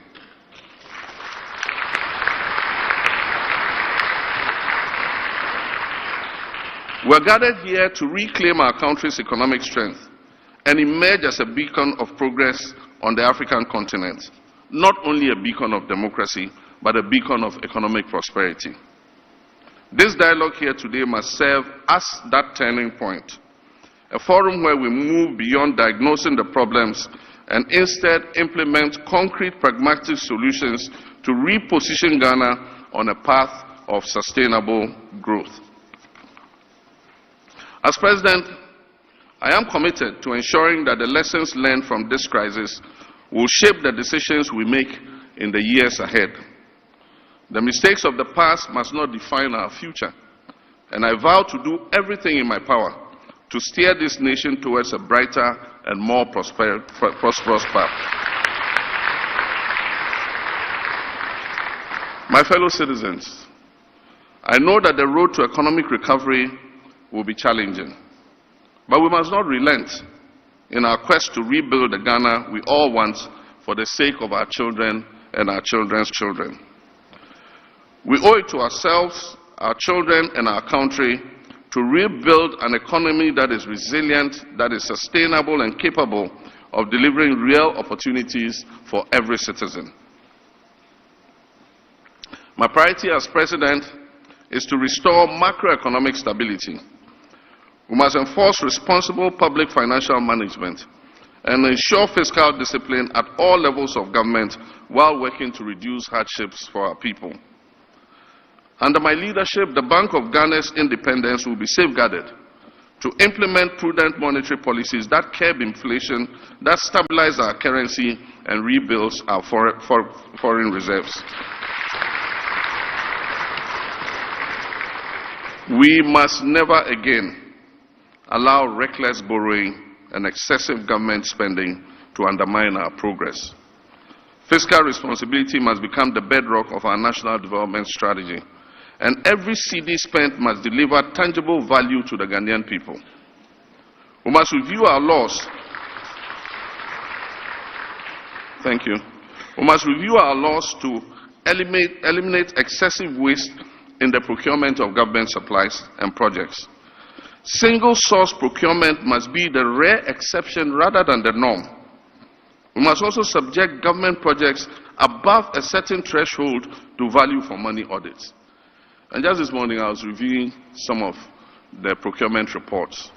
We are gathered here to reclaim our country's economic strength, and emerge as a beacon of progress on the African continent. Not only a beacon of democracy, but a beacon of economic prosperity. This dialogue here today must serve as that turning point, a forum where we move beyond diagnosing the problems and instead implement concrete pragmatic solutions to reposition Ghana on a path of sustainable growth. As President, I am committed to ensuring that the lessons learned from this crisis will shape the decisions we make in the years ahead. The mistakes of the past must not define our future, and I vow to do everything in my power to steer this nation towards a brighter and more prosperous path. My fellow citizens, I know that the road to economic recovery will be challenging, but we must not relent in our quest to rebuild the Ghana we all want for the sake of our children and our children's children. We owe it to ourselves, our children, and our country to rebuild an economy that is resilient, that is sustainable and capable of delivering real opportunities for every citizen. My priority as President is to restore macroeconomic stability. We must enforce responsible public financial management and ensure fiscal discipline at all levels of government while working to reduce hardships for our people. Under my leadership, the Bank of Ghana's independence will be safeguarded to implement prudent monetary policies that curb inflation, that stabilize our currency, and rebuilds our foreign reserves. We must never again allow reckless borrowing and excessive government spending to undermine our progress. Fiscal responsibility must become the bedrock of our national development strategy, and every CD spent must deliver tangible value to the Ghanaian people. We must review our laws. Thank you. We must review our laws to eliminate excessive waste in the procurement of government supplies and projects. Single source procurement must be the rare exception rather than the norm. We must also subject government projects above a certain threshold to value for money audits. And just this morning I was reviewing some of the procurement reports.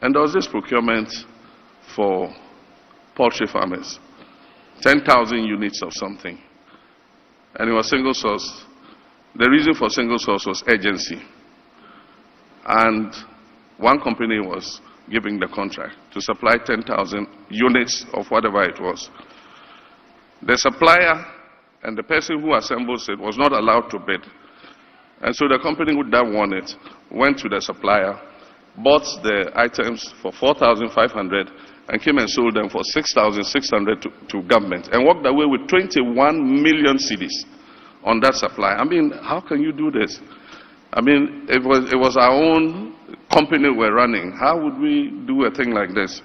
And there was this procurement for poultry farmers, 10,000 units of something. And it was single source. The reason for single source was urgency. And one company was giving the contract to supply 10,000 units of whatever it was. The supplier and the person who assembles it was not allowed to bid. And so the company that won it went to the supplier, bought the items for 4,500 and came and sold them for 6,600 to government and walked away with 21 million cedis on that supply. I mean, how can you do this? I mean, it was our own company we're running. How would we do a thing like this?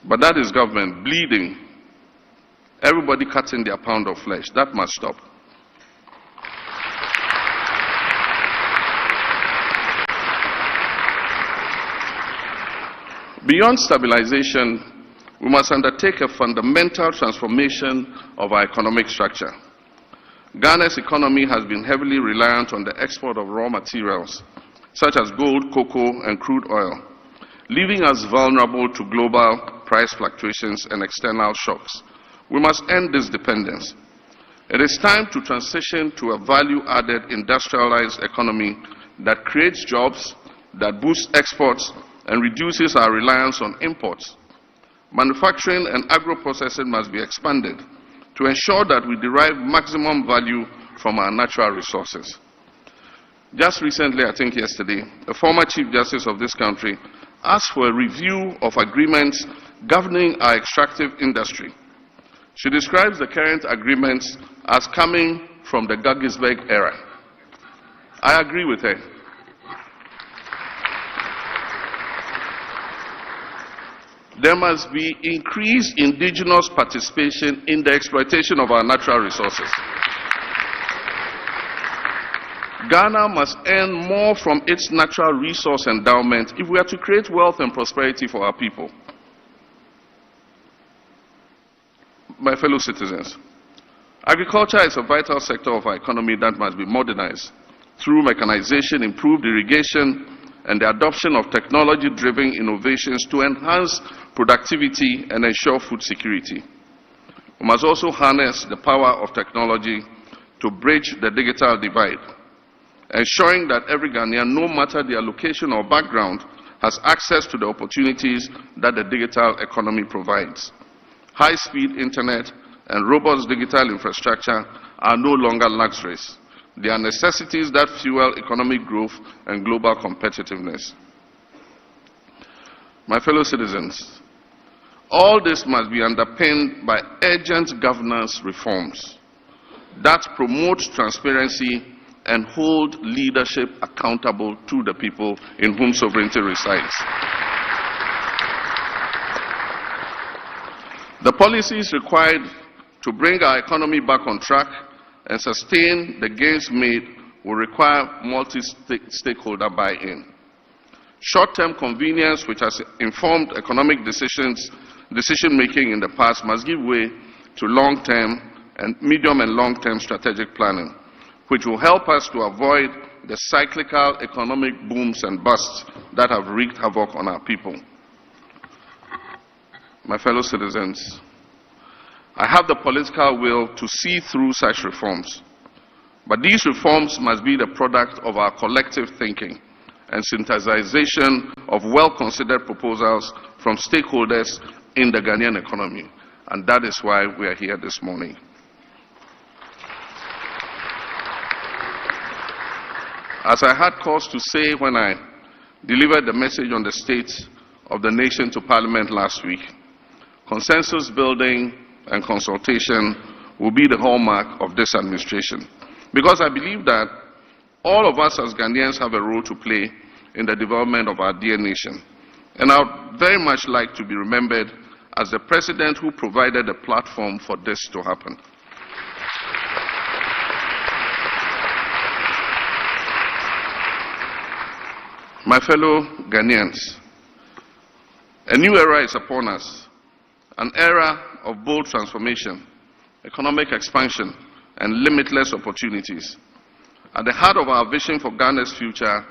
But that is government bleeding. Everybody cutting their pound of flesh. That must stop. Beyond stabilization, we must undertake a fundamental transformation of our economic structure. Ghana's economy has been heavily reliant on the export of raw materials, such as gold, cocoa, and crude oil, leaving us vulnerable to global price fluctuations and external shocks. We must end this dependence. It is time to transition to a value-added industrialized economy that creates jobs, that boosts exports, and reduces our reliance on imports. Manufacturing and agro-processing must be expanded to ensure that we derive maximum value from our natural resources. Just recently, I think yesterday, the former Chief Justice of this country asked for a review of agreements governing our extractive industry. She describes the current agreements as coming from the Guggisberg era. I agree with her. There must be increased indigenous participation in the exploitation of our natural resources. Ghana must earn more from its natural resource endowment if we are to create wealth and prosperity for our people. My fellow citizens, agriculture is a vital sector of our economy that must be modernized through mechanization, improved irrigation, and the adoption of technology-driven innovations to enhance productivity and ensure food security. We must also harness the power of technology to bridge the digital divide, ensuring that every Ghanaian, no matter their location or background, has access to the opportunities that the digital economy provides. High-speed internet and robust digital infrastructure are no longer luxuries. They are necessities that fuel economic growth and global competitiveness. My fellow citizens, all this must be underpinned by urgent governance reforms that promote transparency and hold leadership accountable to the people in whom sovereignty resides. The policies required to bring our economy back on track and sustain the gains made will require multi-stakeholder buy-in. Short-term convenience, which has informed economic decision-making in the past, must give way to long-term and medium and long-term strategic planning, which will help us to avoid the cyclical economic booms and busts that have wreaked havoc on our people. My fellow citizens, I have the political will to see through such reforms, but these reforms must be the product of our collective thinking and synthesization of well-considered proposals from stakeholders in the Ghanaian economy, and that is why we are here this morning. As I had cause to say when I delivered the message on the state of the nation to Parliament last week, consensus building and consultation will be the hallmark of this administration. Because I believe that all of us as Ghanaians have a role to play in the development of our dear nation. And I would very much like to be remembered as the president who provided the platform for this to happen. My fellow Ghanaians, a new era is upon us, an era of bold transformation, economic expansion, and limitless opportunities. At the heart of our vision for Ghana's future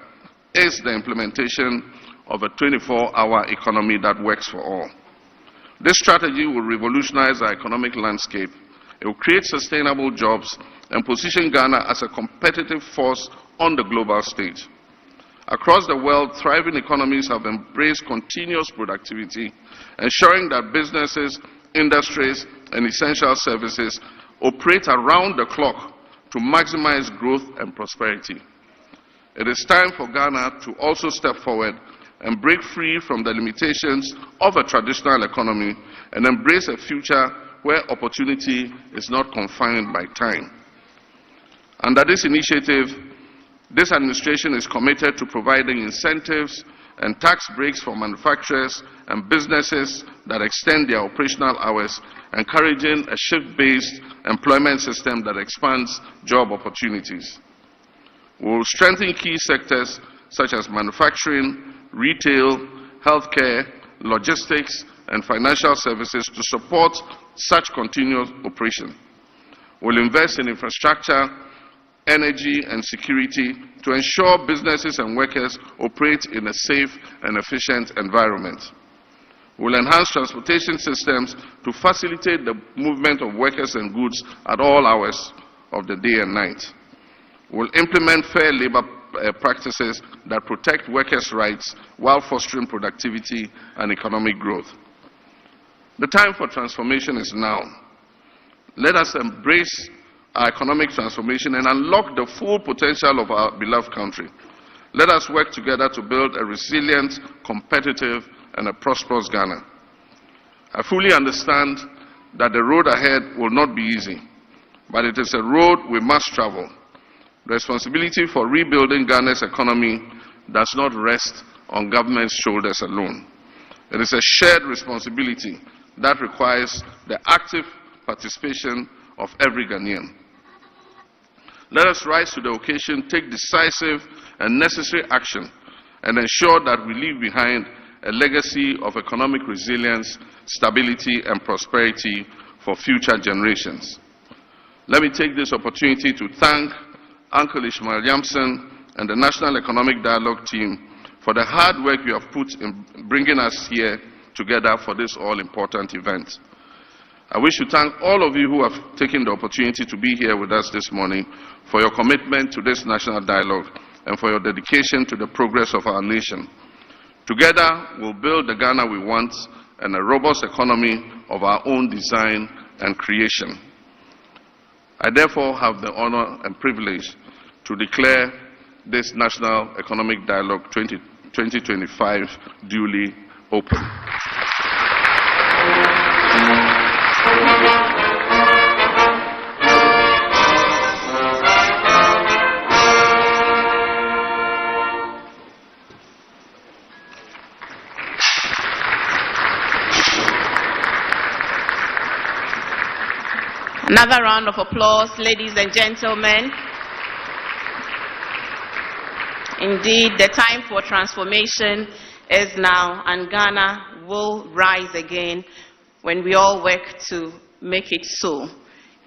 is the implementation of a 24-hour economy that works for all. This strategy will revolutionize our economic landscape. It will create sustainable jobs and position Ghana as a competitive force on the global stage. Across the world, thriving economies have embraced continuous productivity, ensuring that businesses, industries, and essential services operate around the clock to maximize growth and prosperity. It is time for Ghana to also step forward and break free from the limitations of a traditional economy and embrace a future where opportunity is not confined by time. Under this initiative, this administration is committed to providing incentives and tax breaks for manufacturers and businesses that extend their operational hours, encouraging a shift-based employment system that expands job opportunities. We will strengthen key sectors such as manufacturing, retail, healthcare, logistics, and financial services to support such continuous operation. We will invest in infrastructure, energy, and security to ensure businesses and workers operate in a safe and efficient environment. We will enhance transportation systems to facilitate the movement of workers and goods at all hours of the day and night. We will implement fair labor practices that protect workers' rights while fostering productivity and economic growth. The time for transformation is now. Let us embrace our economic transformation and unlock the full potential of our beloved country. Let us work together to build a resilient, competitive, and a prosperous Ghana. I fully understand that the road ahead will not be easy, but it is a road we must travel. The responsibility for rebuilding Ghana's economy does not rest on government's shoulders alone. It is a shared responsibility that requires the active participation of every Ghanaian. Let us rise to the occasion, take decisive and necessary action, and ensure that we leave behind a legacy of economic resilience, stability, and prosperity for future generations. Let me take this opportunity to thank Uncle Ishmael Yamson and the National Economic Dialogue team for the hard work you have put in bringing us here together for this all-important event. I wish to thank all of you who have taken the opportunity to be here with us this morning for your commitment to this national dialogue and for your dedication to the progress of our nation. Together, we'll build the Ghana we want and a robust economy of our own design and creation. I therefore have the honor and privilege to declare this National Economic Dialogue 2025 duly open. Another round of applause, ladies and gentlemen. Indeed, the time for transformation is now, and Ghana will rise again when we all work to make it so.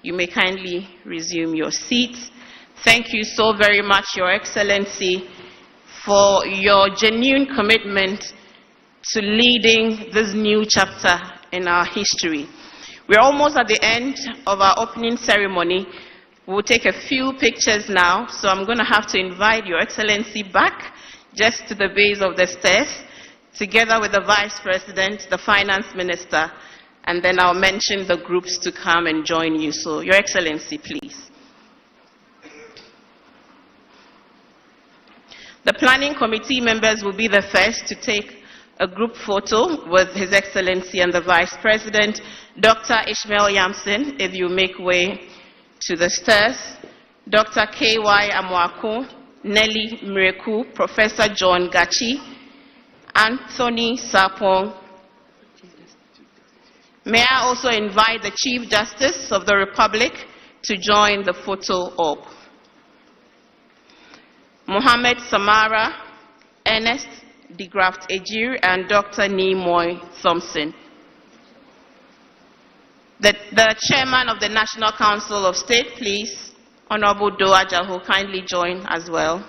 You may kindly resume your seats. Thank you so very much, Your Excellency, for your genuine commitment to leading this new chapter in our history. We're almost at the end of our opening ceremony. We'll take a few pictures now, so I'm going to have to invite Your Excellency back just to the base of the stairs, together with the Vice President, the Finance Minister, and then I'll mention the groups to come and join you. So, Your Excellency, please. The Planning Committee members will be the first to take a group photo with His Excellency and the Vice President, Dr. Ishmael Yamson, if you make way to the stairs, Dr. K.Y. Amwako, Nelly Mreku, Professor John Gachi, Anthony Sapong. May I also invite the Chief Justice of the Republic to join the photo op. Mohammed Samara, Ernest de Graft Ejir, and Dr. Nimoy Thompson. The Chairman of the National Council of State, please, Honorable Doa Jaho, kindly join as well.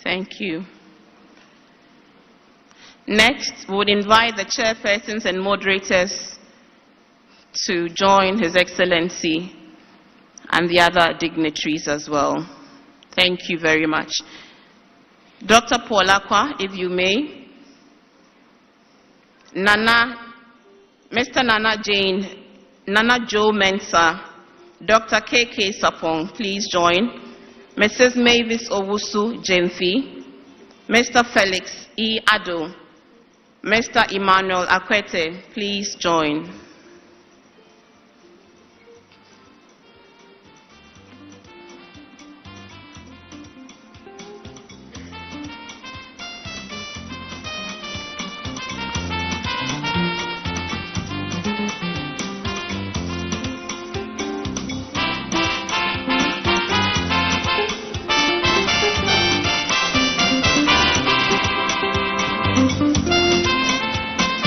Thank you. Next, we would invite the chairpersons and moderators to join His Excellency and the other dignitaries as well. Thank you very much. Dr. Paulakwa, if you may. Mr. Nana Joe Mensah, Dr. K.K. Sapong, please join. Mrs. Mavis Owusu Jemfi, Mr. Felix E. Ado, Mr. Emmanuel Akwete, please join.